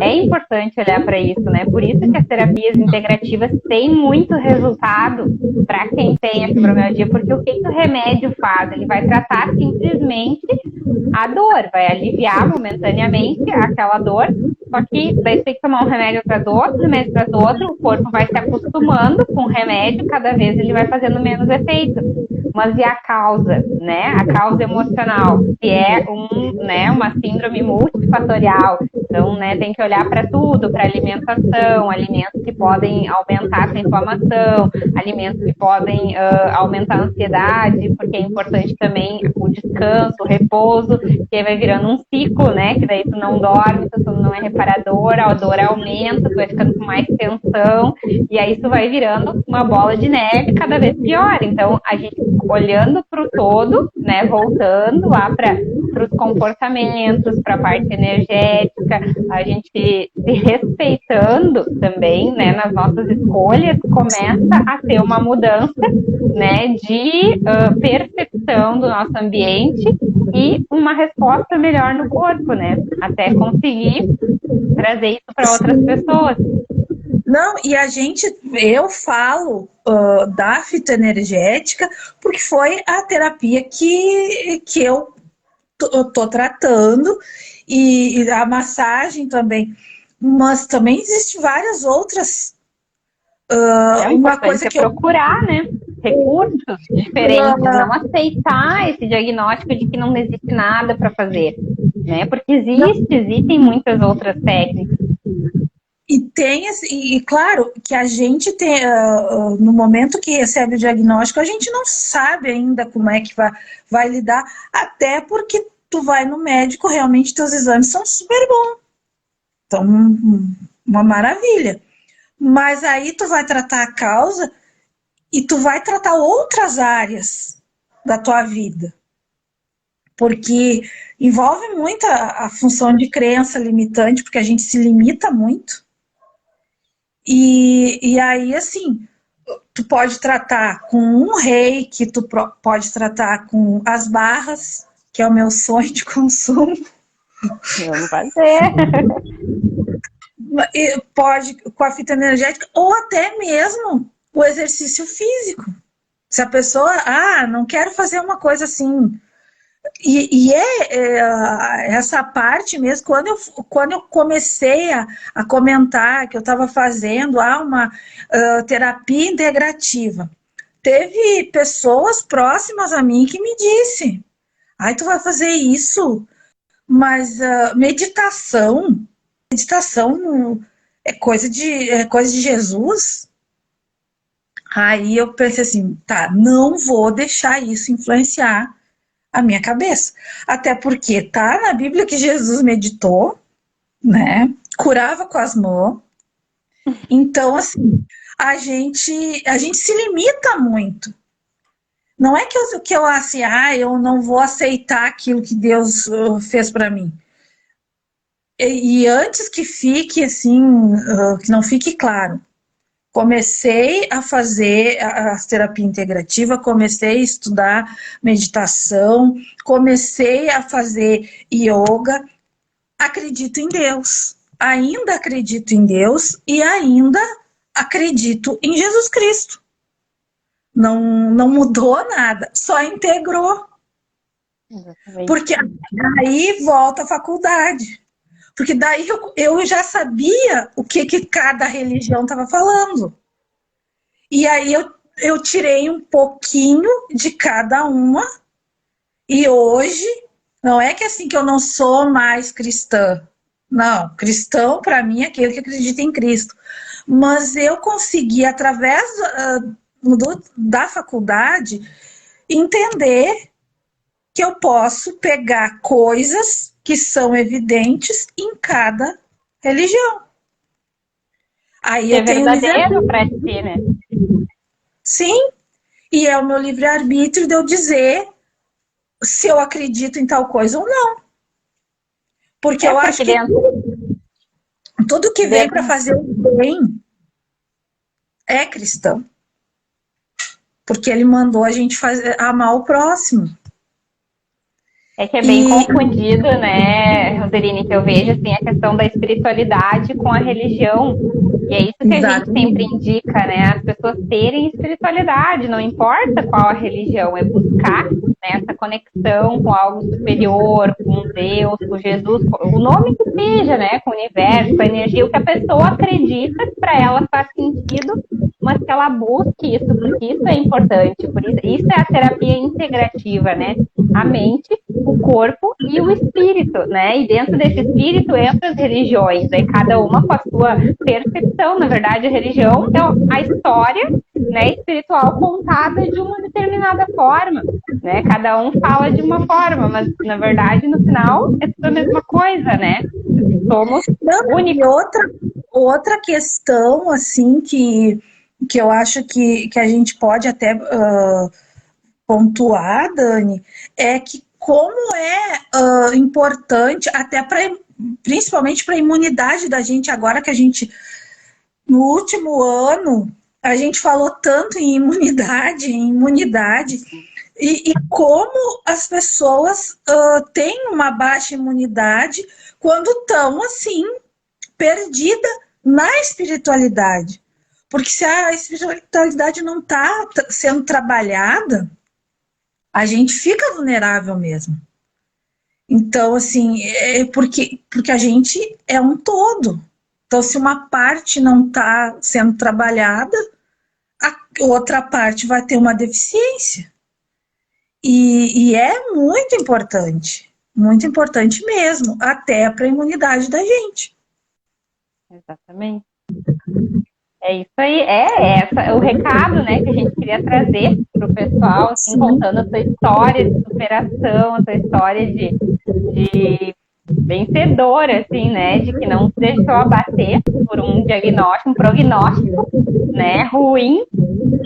é importante olhar para isso, né? Por isso que as terapias integrativas têm muito resultado para quem tem a fibromialgia, porque o que o remédio faz? Ele vai tratar simplesmente a dor, vai aliviar momentaneamente aquela dor, só que daí tem que tomar um remédio atrás do outro, remédio atrás do outro, o corpo vai se acostumando com o remédio, cada vez ele vai fazendo menos efeito. Mas e a causa, né? A causa emocional, que é uma síndrome multifatorial. Então, né, tem que olhar para tudo, para alimentação, alimentos que podem aumentar a inflamação, alimentos que podem aumentar a ansiedade, porque é importante também o descanso, o repouso, que vai virando um ciclo, né? Que daí tu não dorme, tu não é reparador, a dor aumenta, tu vai ficando com mais tensão, e aí isso vai virando uma bola de neve cada vez pior. Então, a gente olhando para o todo, né, voltando lá para os comportamentos, para a parte energética, a gente se respeitando também, né, nas nossas escolhas, começa a ter uma mudança, né, de percepção do nosso ambiente e uma resposta melhor no corpo, né, até conseguir trazer isso para outras pessoas. Não, e eu falo da fitoenergética porque foi a terapia que eu tô tratando, e a massagem também. Mas também existem várias outras. O Uma importante coisa é que eu. procurar, né? Recursos diferentes, não aceitar esse diagnóstico de que não existe nada para fazer, né? Porque existem muitas outras técnicas. E claro que a gente tem, no momento que recebe o diagnóstico, a gente não sabe ainda como é que vai lidar, até porque tu vai no médico, realmente teus exames são super bons. Então, uma maravilha. Mas aí tu vai tratar a causa e tu vai tratar outras áreas da tua vida. Porque envolve muito a função de crença limitante, porque a gente se limita muito. E aí, assim, tu pode tratar com um reiki, tu pode tratar com as barras, que é o meu sonho de consumo. Vamos fazer. Pode com a fita energética, ou até mesmo o exercício físico. Se a pessoa, não quero fazer uma coisa assim. E essa parte mesmo, quando eu comecei a comentar que eu estava fazendo uma terapia integrativa, teve pessoas próximas a mim que me disse, tu vai fazer isso, mas meditação é coisa de Jesus? Aí eu pensei assim, tá, não vou deixar isso influenciar a minha cabeça. Até porque tá na Bíblia que Jesus meditou, né? Curava com as mãos. Então, assim, a gente se limita muito. Não é que eu assim, eu não vou aceitar aquilo que Deus fez para mim. E antes que fique assim, que não fique claro, comecei a fazer a terapia integrativa, comecei a estudar meditação, comecei a fazer yoga, acredito em Deus, ainda acredito em Deus e ainda acredito em Jesus Cristo. Não mudou nada, só integrou. Exatamente. Porque aí volta a faculdade. Porque daí eu já sabia o que cada religião estava falando. E aí eu tirei um pouquinho de cada uma. E hoje, não é que assim que eu não sou mais cristã. Não, cristão para mim é aquele que acredita em Cristo. Mas eu consegui, através da faculdade, entender que eu posso pegar coisas que são evidentes em cada religião. Aí É eu tenho verdadeiro para ti, né? Sim, e é o meu livre-arbítrio de eu dizer se eu acredito em tal coisa ou não. Porque eu acho que tudo que vem para fazer o bem é cristão. Porque ele mandou a gente amar o próximo. É que é bem confundido, né, Roserine, que eu vejo assim, a questão da espiritualidade com a religião. E é isso que a gente sempre indica, né? As pessoas terem espiritualidade, não importa qual a religião, é buscar, né, essa conexão com algo superior, com Deus, com Jesus, o nome que seja, né? Com o universo, com a energia, o que a pessoa acredita que para ela faz sentido, mas que ela busque isso, porque isso é importante. Por isso é a terapia integrativa, né? A mente, o corpo e o espírito, né? E dentro desse espírito entram as religiões, aí cada uma com a sua percepção. Na verdade, a religião é a história, né, espiritual contada de uma determinada forma, né? Cada um fala de uma forma, mas na verdade, no final, é tudo a mesma coisa, né? Somos únicos. Outra questão, assim, que eu acho que a gente pode até pontuar, Dani, é que como é importante, até principalmente para a imunidade da gente, agora que a gente, no último ano, a gente falou tanto em imunidade, e como as pessoas têm uma baixa imunidade quando estão, assim, perdidas na espiritualidade. Porque se a espiritualidade não está sendo trabalhada, a gente fica vulnerável mesmo. Então, assim, porque a gente é um todo. Então, se uma parte não está sendo trabalhada, a outra parte vai ter uma deficiência. E é muito importante mesmo, até para a imunidade da gente. Exatamente. É isso aí, o recado, né, que a gente queria trazer para o pessoal, assim, contando a sua história de superação, a sua história de vencedora, assim, né, de que não se deixou abater por um diagnóstico, um prognóstico, né, ruim,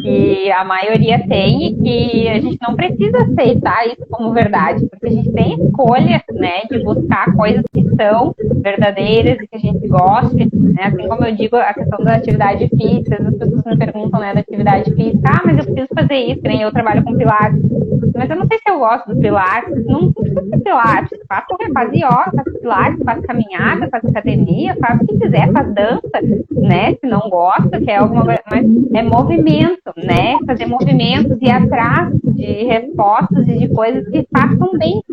que a maioria tem e que a gente não precisa aceitar isso como verdade, porque a gente tem escolha, né, de buscar coisas que são verdadeiras e que a gente goste, né, assim como eu digo, a questão da atividade física, as pessoas me perguntam, né, da atividade física, mas eu preciso fazer isso, né, eu trabalho com pilates, mas eu não sei se eu gosto do pilates, não precisa ser pilates, faz yoga, faz pilates, faz caminhada, faz academia, faz o que quiser, faz dança, né, se não gosta, quer alguma coisa, mas é movimento, né, fazer movimentos e ir atrás de respostas e de coisas que façam bem.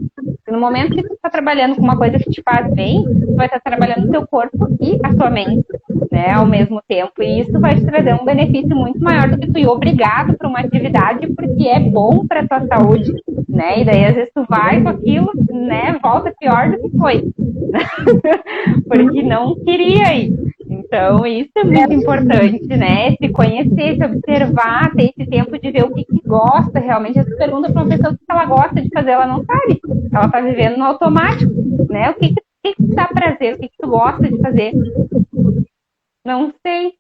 No momento que tu está trabalhando com uma coisa que te faz bem, tu vai estar trabalhando o teu corpo e a tua mente, né, ao mesmo tempo. E isso vai te trazer um benefício muito maior do que tu ir obrigado para uma atividade porque é bom para a tua saúde, né? E daí às vezes tu vai com aquilo, né, volta pior do que foi, porque não queria ir. Então, isso é muito importante, né? Se conhecer, se observar, ter esse tempo de ver o que gosta realmente. Você pergunta para uma pessoa o que ela gosta de fazer, ela não sabe. Ela está vivendo no automático, né? O que te dá prazer, o que tu gosta de fazer? Não sei.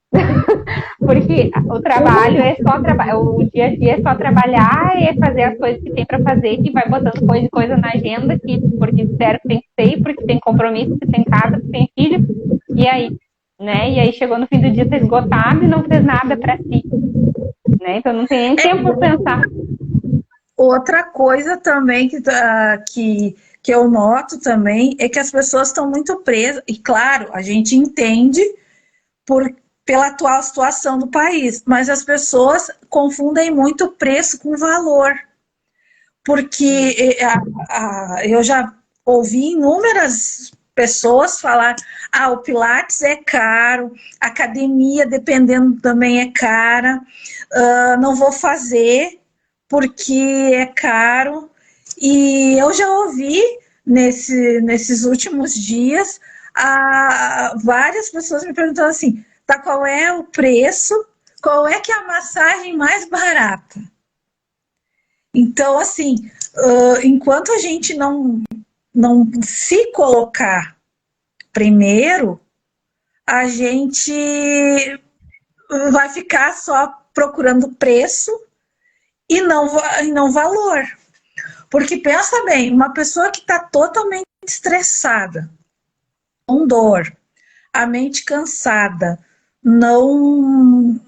Porque o trabalho é só trabalhar, o dia a dia é só trabalhar, é fazer as coisas que tem para fazer, que vai botando coisa na agenda, porque disseram que tem que ser, porque tem compromisso, porque tem casa, porque tem filho, e aí? Né? E aí chegou no fim do dia, tá esgotado e não fez nada para si, né? Então não tem nem tempo para pensar. Outra coisa também que eu noto também é que as pessoas estão muito presas, e claro, a gente entende pela atual situação do país, mas as pessoas confundem muito preço com valor, porque eu já ouvi inúmeras pessoas falar, o Pilates é caro, a academia, dependendo, também é cara, não vou fazer porque é caro. E eu já ouvi nesses últimos dias várias pessoas me perguntando assim, qual é o preço, qual é que é a massagem mais barata? Então, assim, enquanto a gente não se colocar primeiro, a gente vai ficar só procurando preço e não valor. Porque pensa bem, uma pessoa que está totalmente estressada, com dor, a mente cansada, não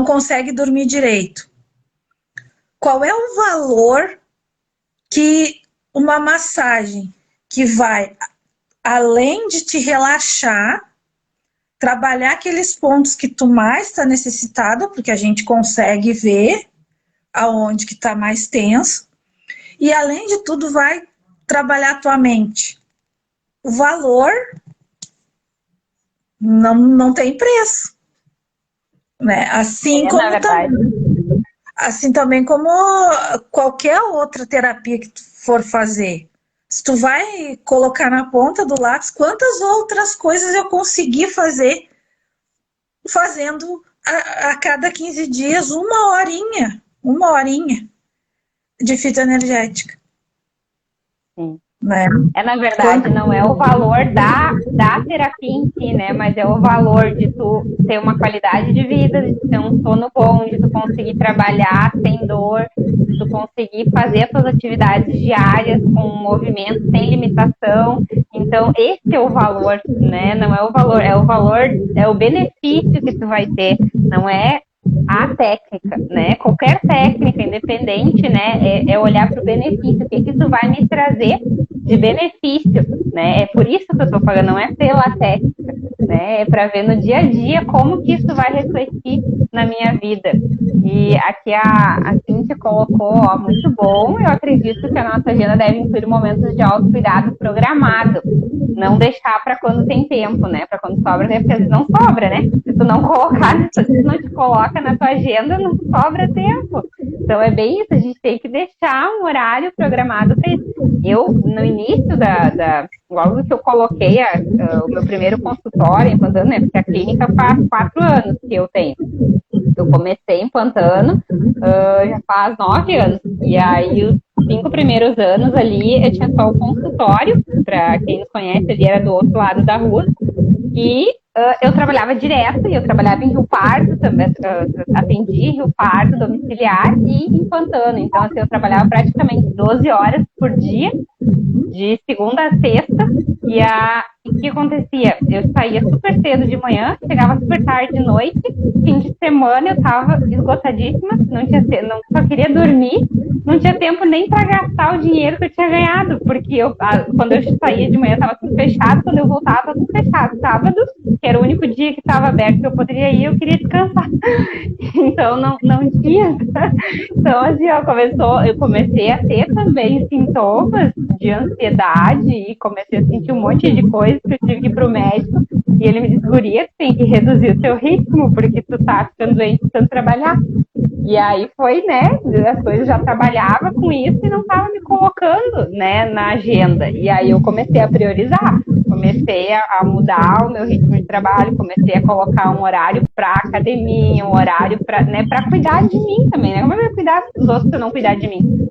consegue dormir direito. Qual é o valor que uma massagem que vai, além de te relaxar, trabalhar aqueles pontos que tu mais está necessitado, porque a gente consegue ver aonde que está mais tenso, e além de tudo vai trabalhar a tua mente. O valor não tem preço, né? Assim também como qualquer outra terapia que tu for fazer. Se tu vai colocar na ponta do lápis, quantas outras coisas eu consegui fazer fazendo a cada 15 dias uma horinha de fitoenergética. Sim. Né? Na verdade, não é o valor da terapia em si, né? Mas é o valor de tu ter uma qualidade de vida, de tu ter um sono bom, de tu conseguir trabalhar sem dor, de tu conseguir fazer as tuas atividades diárias com movimento, sem limitação. Então, esse é o valor, né? Não é o valor, é o benefício que tu vai ter, não é a técnica, né? Qualquer técnica, independente, né? É olhar para o benefício, o que isso vai me trazer de benefício, né? É por isso que eu estou pagando, não é pela técnica, né? É para ver no dia a dia como que isso vai refletir na minha vida. E aqui a Cíntia colocou, ó, muito bom, eu acredito que a nossa agenda deve incluir momentos de autocuidado programado, não deixar para quando tem tempo, né? Para quando sobra, né? Porque às vezes não sobra, né? Se tu não colocar, se tu não te coloca na tua agenda, não sobra tempo. Então é bem isso, a gente tem que deixar um horário programado para isso. Eu, no início logo que eu coloquei o meu primeiro consultório implantando, né? Porque a clínica faz 4 anos que eu tenho. Eu comecei implantando, já faz 9 anos. E aí, os 5 primeiros anos ali, eu tinha só o consultório, para quem nos conhece, ele era do outro lado da rua. E eu trabalhava direto, e eu trabalhava em Rio Pardo também, atendi Rio Pardo, domiciliar e implantando. Então, assim, eu trabalhava praticamente 12 horas por dia, de segunda a sexta, e o que acontecia? Eu saía super cedo de manhã, chegava super tarde de noite, fim de semana eu tava esgotadíssima, só queria dormir, não tinha tempo nem para gastar o dinheiro que eu tinha ganhado, porque quando eu saía de manhã estava tudo fechado, quando eu voltava estava tudo fechado. Sábado, que era o único dia que estava aberto que eu poderia ir, eu queria descansar. Então não tinha. Então assim, eu comecei a ter também sintomas de ansiedade e comecei a sentir um monte de coisas que eu tive que ir pro médico e ele me disse, guria, tu tem que reduzir o teu ritmo porque tu tá ficando doente de tanto trabalhar. E aí foi, né, as coisas já trabalhava com isso e não tava me colocando, né, na agenda. E aí eu comecei a priorizar, comecei a mudar o meu ritmo de trabalho, comecei a colocar um horário para academia, um horário para, né, para cuidar de mim também, né? Como eu vou cuidar dos outros se eu não cuidar de mim?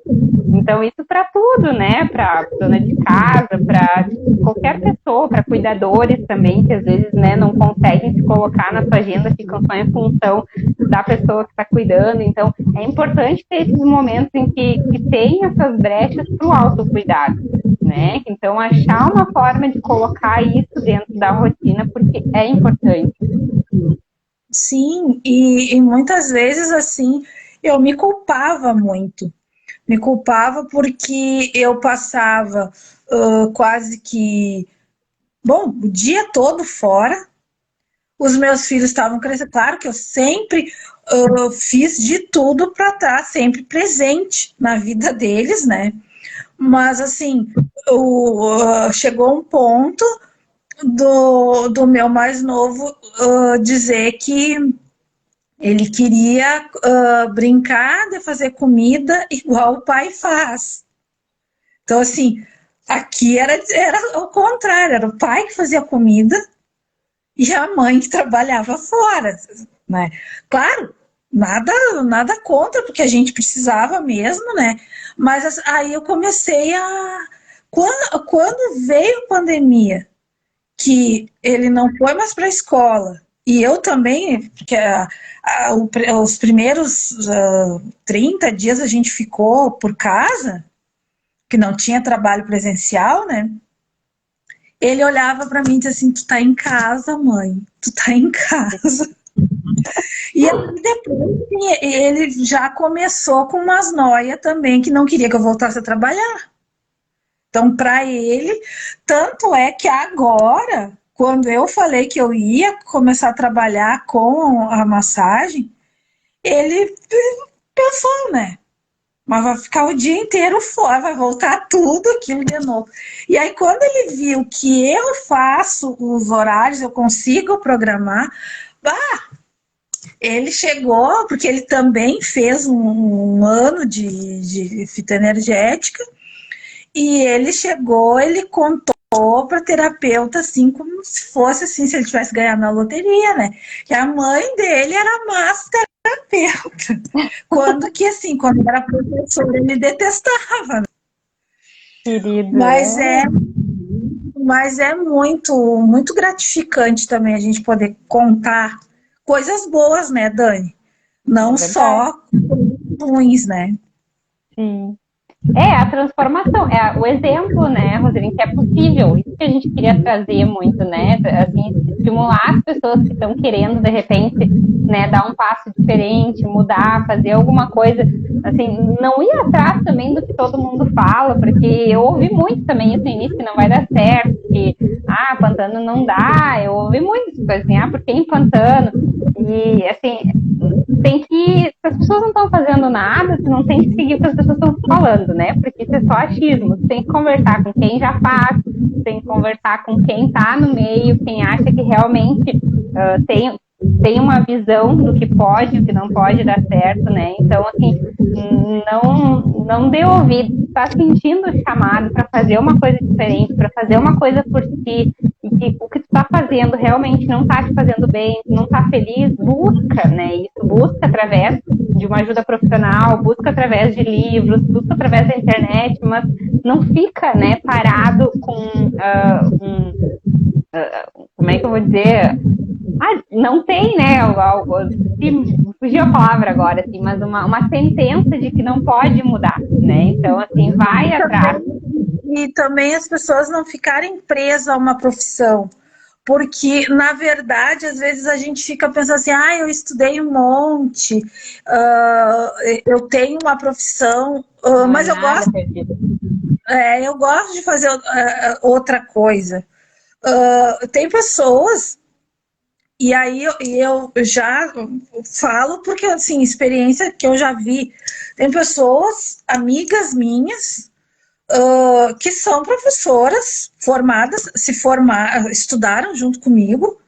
Então, isso para tudo, né? Para dona de casa, para qualquer pessoa, para cuidadores também, que às vezes, né, não conseguem se colocar na sua agenda, ficam só em função da pessoa que está cuidando. Então, é importante ter esses momentos em que tem essas brechas para o autocuidado, né? Então, achar uma forma de colocar isso dentro da rotina, porque é importante. Sim, e muitas vezes, assim, eu me culpava muito. Me culpava porque eu passava quase que, bom, o dia todo fora. Os meus filhos estavam crescendo. Claro que eu sempre fiz de tudo para estar sempre presente na vida deles, né? Mas, assim, chegou um ponto do meu mais novo dizer que ele queria brincar de fazer comida igual o pai faz. Então, assim, aqui era o contrário, era o pai que fazia comida e a mãe que trabalhava fora, né? Claro, nada contra, porque a gente precisava mesmo, né? Mas aí eu comecei Quando veio a pandemia, que ele não foi mais para a escola, e eu também, porque os primeiros 30 dias a gente ficou por casa, que não tinha trabalho presencial, né? Ele olhava para mim e dizia assim, tu tá em casa, mãe, tu tá em casa. E depois ele já começou com umas noias também, que não queria que eu voltasse a trabalhar. Então, para ele, tanto é que agora, quando eu falei que eu ia começar a trabalhar com a massagem, ele pensou, né? Mas vai ficar o dia inteiro fora, vai voltar tudo aquilo de novo. E aí, quando ele viu que eu faço os horários, eu consigo programar, ele chegou, porque ele também fez um ano de fitoenergética, e ele chegou, ele contou para terapeuta, assim, como se fosse assim, se ele tivesse ganhado na loteria, né? Que a mãe dele era massoterapeuta. Quando era professor, ele detestava. Querido. Mas é muito, muito gratificante também a gente poder contar coisas boas, né, Dani? Não só ruins, né? Sim. É a transformação, o exemplo, né, Roseli, que é possível. Isso que a gente queria trazer muito, né? Assim, estimular as pessoas que estão querendo, de repente, né, dar um passo diferente, mudar, fazer alguma coisa. Assim, não ir atrás também do que todo mundo fala, porque eu ouvi muito também isso no início, que não vai dar certo, pantano não dá. Eu ouvi muitas coisas assim, por que em pantano? E, assim, se as pessoas não estão fazendo nada, você não tem que seguir o que as pessoas estão falando, né? Porque isso é só achismo. Você tem que conversar com quem já faz, você tem que conversar com quem está no meio, quem acha que realmente tem uma visão do que pode e o que não pode dar certo, né? Então, assim, não dê ouvido. Está sentindo o chamado para fazer uma coisa diferente, para fazer uma coisa por ti, e que o que tu está fazendo realmente não está te fazendo bem, não está feliz, busca, né? Isso, busca através de uma ajuda profissional, busca através de livros, busca através da internet, mas não fica, né, parado com como é que eu vou dizer? Não tem, né? Fugiu a palavra agora, assim, mas uma sentença de que não pode mudar, né? Então, assim, vai atrás. E também as pessoas não ficarem presas a uma profissão. Porque, na verdade, às vezes a gente fica pensando assim, eu estudei um monte, eu tenho uma profissão, mas eu gosto de fazer outra coisa. Tem pessoas, e aí eu já falo porque, assim, experiência que eu já vi, tem pessoas, amigas minhas, que são professoras formadas, estudaram junto comigo,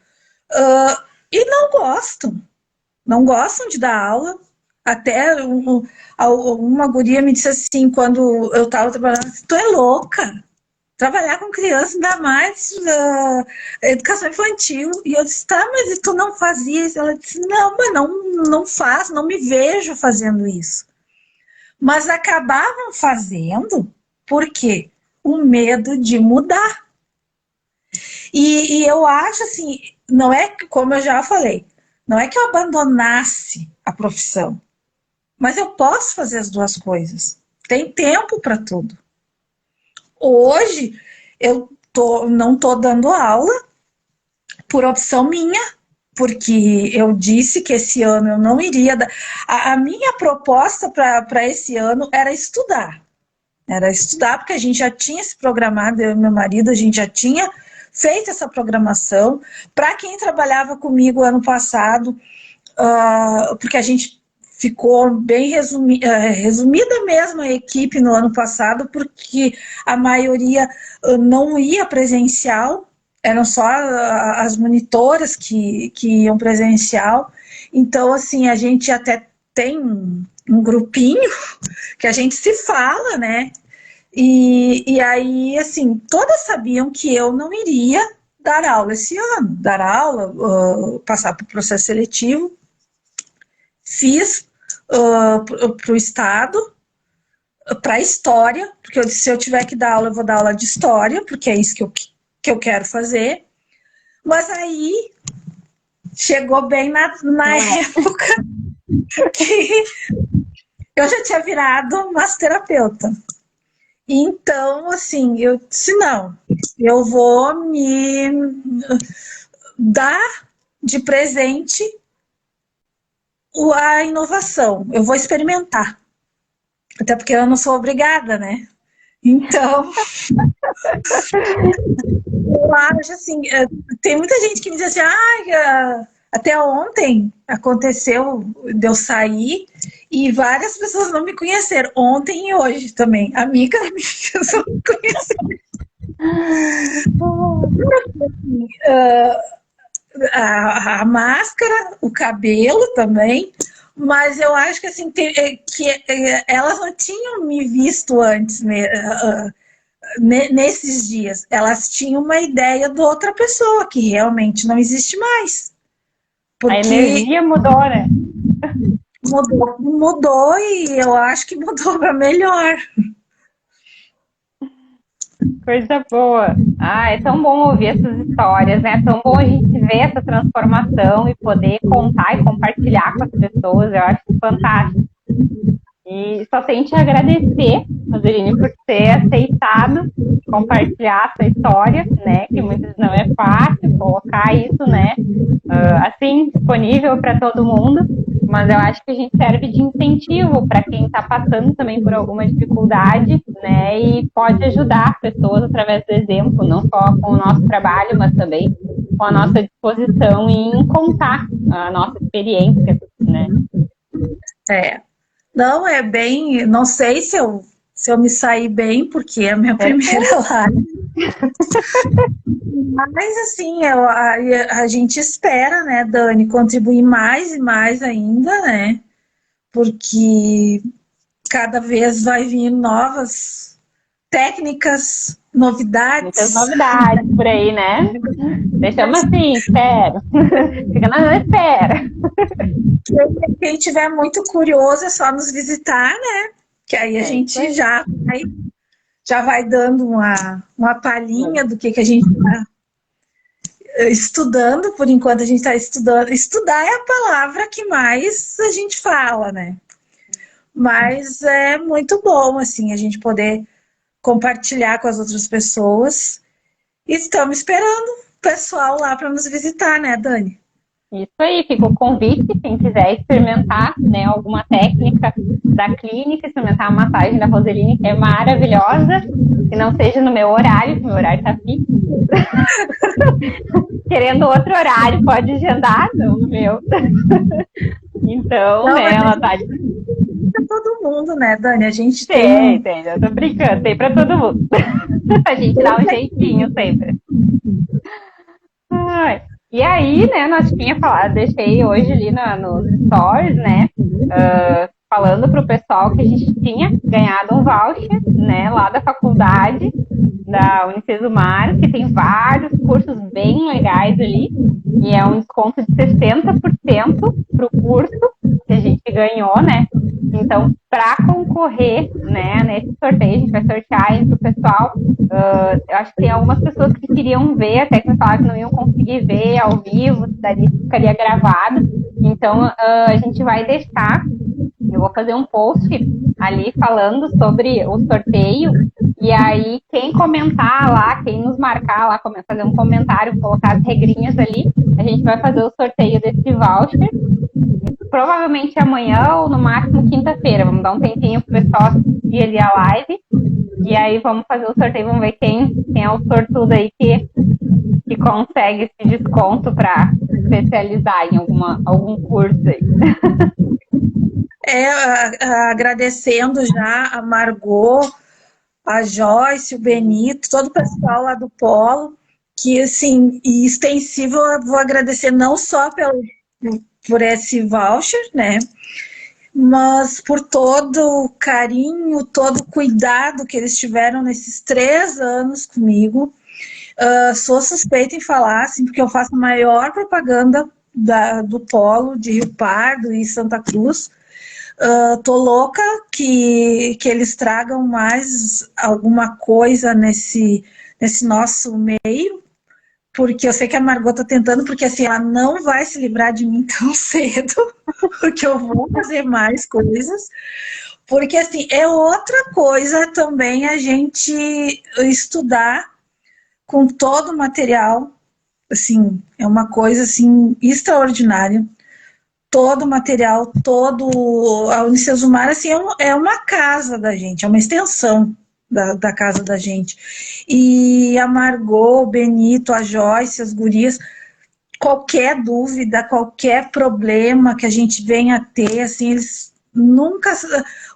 e não gostam de dar aula. Até uma guria me disse assim, quando eu estava trabalhando, tu é louca, trabalhar com criança, ainda mais educação infantil. E eu disse, tá, mas tu não fazia isso? Ela disse, não, mas não faço, não me vejo fazendo isso. Mas acabavam fazendo, por quê? O medo de mudar. E eu acho assim, não é, como eu já falei, não é que eu abandonasse a profissão, mas eu posso fazer as duas coisas. Tem tempo para tudo. Hoje, eu não estou dando aula por opção minha, porque eu disse que esse ano eu não iria dar. A minha proposta para esse ano era estudar. Era estudar, porque a gente já tinha se programado, eu e meu marido, a gente já tinha feito essa programação. Para quem trabalhava comigo ano passado, porque a gente ficou bem resumida mesmo a equipe no ano passado, porque a maioria não ia presencial, eram só as monitoras que iam presencial. Então, assim, a gente até tem um grupinho que a gente se fala, né? E aí, assim, todas sabiam que eu não iria dar aula esse ano, passar para o processo seletivo. Fiz para o estado, para a história, porque eu disse, se eu tiver que dar aula, eu vou dar aula de história, porque é isso que eu quero fazer. Mas aí chegou bem na época que eu já tinha virado massoterapeuta. Então, assim, eu disse, não, eu vou me dar de presente a inovação, eu vou experimentar. Até porque eu não sou obrigada, né? Então, eu acho assim, tem muita gente que me diz assim, até ontem aconteceu de eu sair e várias pessoas não me conheceram, ontem e hoje também, amigas minhas não me conheceram. A máscara, o cabelo também, mas eu acho que assim que elas não tinham me visto antes, né, nesses dias. Elas tinham uma ideia de outra pessoa que realmente não existe mais. Porque a energia mudou, né? Mudou e eu acho que mudou para melhor. Coisa boa. É tão bom ouvir essas histórias, né? É tão bom a gente ver essa transformação e poder contar e compartilhar com as pessoas. Eu acho fantástico. E só tenho te agradecer, Roseline, por ter aceitado compartilhar a sua história, né? Que muitas vezes não é fácil colocar isso, né? Assim, disponível para todo mundo. mas eu acho que a gente serve de incentivo para quem está passando também por alguma dificuldade, né? E pode ajudar pessoas através do exemplo, não só com o nosso trabalho, mas também com a nossa disposição em contar a nossa experiência, né? Não, é bem... Não sei se eu me saí bem, porque é a minha primeira live. Mas, assim, a gente espera, né, Dani, contribuir mais e mais ainda, né? Porque cada vez vai vir novas técnicas, novidades. Muitas novidades por aí, né? Deixamos assim, espera. Fica na espera. Quem tiver muito curioso é só nos visitar, né? Que aí a gente já vai dando uma palhinha do que a gente está estudando. Por enquanto a gente está estudando. Estudar é a palavra que mais a gente fala, né? Mas é muito bom, assim, a gente poder compartilhar com as outras pessoas. E estamos esperando o pessoal lá para nos visitar, né, Dani? Isso aí, fica o convite, quem quiser experimentar, né, alguma técnica da clínica, experimentar a massagem da Roseline, que é maravilhosa, que não seja no meu horário, que meu horário tá fixo. Querendo outro horário, pode agendar, não no meu. Então, não, né, ela tá... Pra todo mundo, né, Dani? A gente tem, eu tô brincando, tem pra todo mundo. A gente dá um jeitinho sempre. Ai. E aí, né, nós tinha falado, deixei hoje ali nos stories, né, falando pro pessoal que a gente tinha ganhado um voucher, né, lá da faculdade, da Unicesumar, que tem vários cursos bem legais ali, e é um desconto de 60% pro curso que a gente ganhou, né. Então, para concorrer, né, nesse sorteio, a gente vai sortear entre o pessoal. Eu acho que tem algumas pessoas que queriam ver, até que me falaram que não iam conseguir ver ao vivo, daí ficaria gravado. Então, a gente vai deixar, eu vou fazer um post ali falando sobre o sorteio, e aí quem comentar lá, quem nos marcar lá, fazer um comentário, colocar as regrinhas ali, a gente vai fazer o sorteio desse voucher. Provavelmente amanhã ou no máximo quinta-feira. Vamos dar um tempinho pro pessoal assistir ali a live. E aí vamos fazer o sorteio, vamos ver quem é o sortudo aí que consegue esse desconto para especializar em algum curso aí. Agradecendo já a Margot, a Joyce, o Benito, todo o pessoal lá do Polo, que assim, e extensível, eu vou agradecer não só por esse voucher, né? Mas por todo o carinho, todo o cuidado que eles tiveram nesses 3 anos comigo. Sou suspeita em falar, assim, porque eu faço a maior propaganda do Polo de Rio Pardo e Santa Cruz. Tô louca que eles tragam mais alguma coisa nesse nosso meio, porque eu sei que a Margot tá tentando, porque assim, ela não vai se livrar de mim tão cedo, porque eu vou fazer mais coisas, porque assim, é outra coisa também a gente estudar com todo o material, assim, é uma coisa assim, extraordinária, todo o material, a Unicesumar, assim, é uma casa da gente, é uma extensão da casa da gente. E a Margot, o Benito, a Joyce, as gurias, qualquer dúvida, qualquer problema que a gente venha a ter, assim, eles nunca...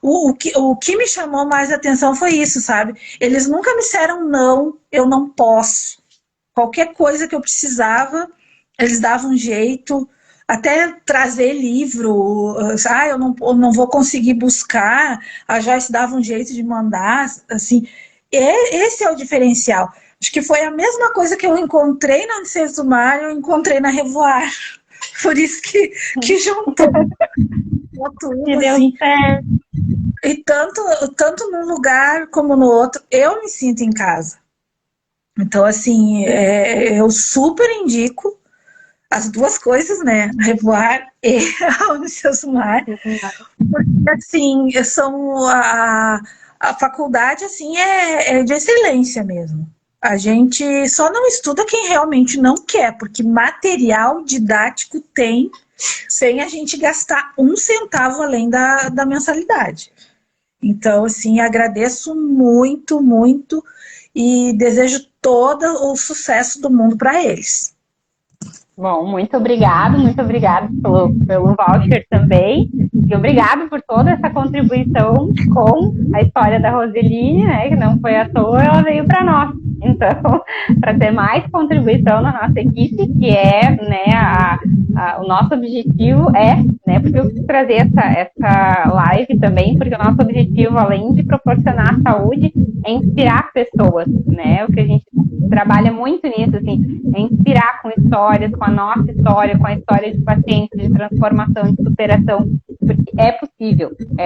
O que me chamou mais a atenção foi isso, sabe? Eles nunca me disseram não, eu não posso. Qualquer coisa que eu precisava, eles davam um jeito, até trazer livro, eu não vou conseguir buscar, a Joyce dava um jeito de mandar, assim, esse é o diferencial. Acho que foi a mesma coisa que eu encontrei na Unicesumar, eu encontrei na Revoar, por isso que juntou tudo, assim. E tanto num lugar como no outro, eu me sinto em casa. Então, assim, eu super indico as duas coisas, né? A Revoar e a Unicesumar. Porque, assim, a faculdade, assim, é de excelência mesmo. A gente só não estuda quem realmente não quer, porque material didático tem sem a gente gastar um centavo além da mensalidade. Então, assim, agradeço muito, muito e desejo todo o sucesso do mundo para eles. Bom, muito obrigado pelo voucher também. E obrigado por toda essa contribuição com a história da Roseline, né? Que não foi à toa, ela veio para nós. Então, para ter mais contribuição na nossa equipe, que é, né, o nosso objetivo é, né, porque eu quis trazer essa live também, porque o nosso objetivo, além de proporcionar saúde, é inspirar pessoas, né? O que a gente trabalha muito nisso, assim, é inspirar com histórias, com a nossa história, com a história de pacientes, de transformação, de superação, porque é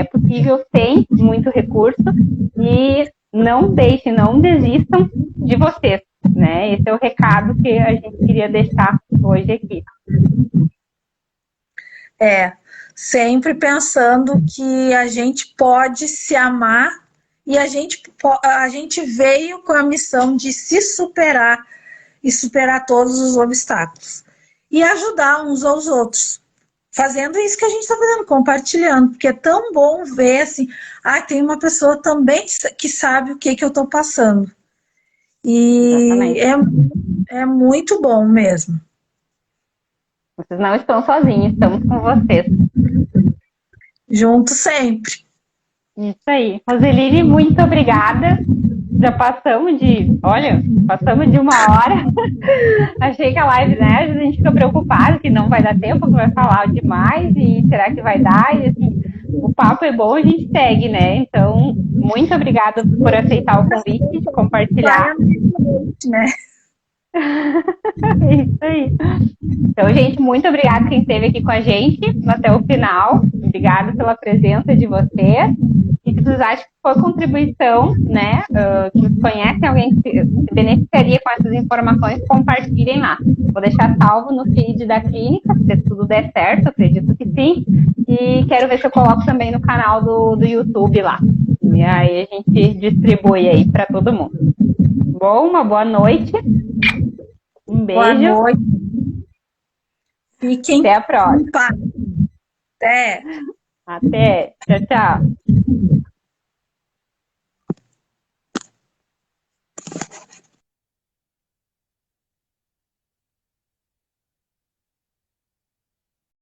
possível sem muito recurso, e não deixem, não desistam de vocês, né? Esse é o recado que a gente queria deixar hoje aqui. Sempre pensando que a gente pode se amar e a gente veio com a missão de se superar e superar todos os obstáculos e ajudar uns aos outros. Fazendo isso que a gente está fazendo, compartilhando, porque é tão bom ver assim, tem uma pessoa também que sabe o que eu estou passando. E é muito bom mesmo. Vocês não estão sozinhos, estamos com vocês. Junto sempre. Isso aí. Roseline, muito obrigada. Já passamos de 1 hora. Achei que a live, né, a gente fica preocupado que não vai dar tempo, que vai falar demais, e será que vai dar? E assim, o papo é bom, a gente segue, né? Então, muito obrigada por aceitar o convite, de compartilhar. Né? Isso aí. Então, gente, muito obrigada quem esteve aqui com a gente até o final. Obrigada pela presença de vocês. E se vocês acham que foi contribuição, né, que vocês conhecem alguém que se beneficiaria com essas informações, compartilhem lá. Vou deixar salvo no feed da clínica, se tudo der certo, acredito que sim. E quero ver se eu coloco também no canal do YouTube lá. E aí a gente distribui aí para todo mundo. Bom, uma boa noite. Um beijo. Boa noite. Fiquem até a próxima. Até. Até. Tchau, tchau.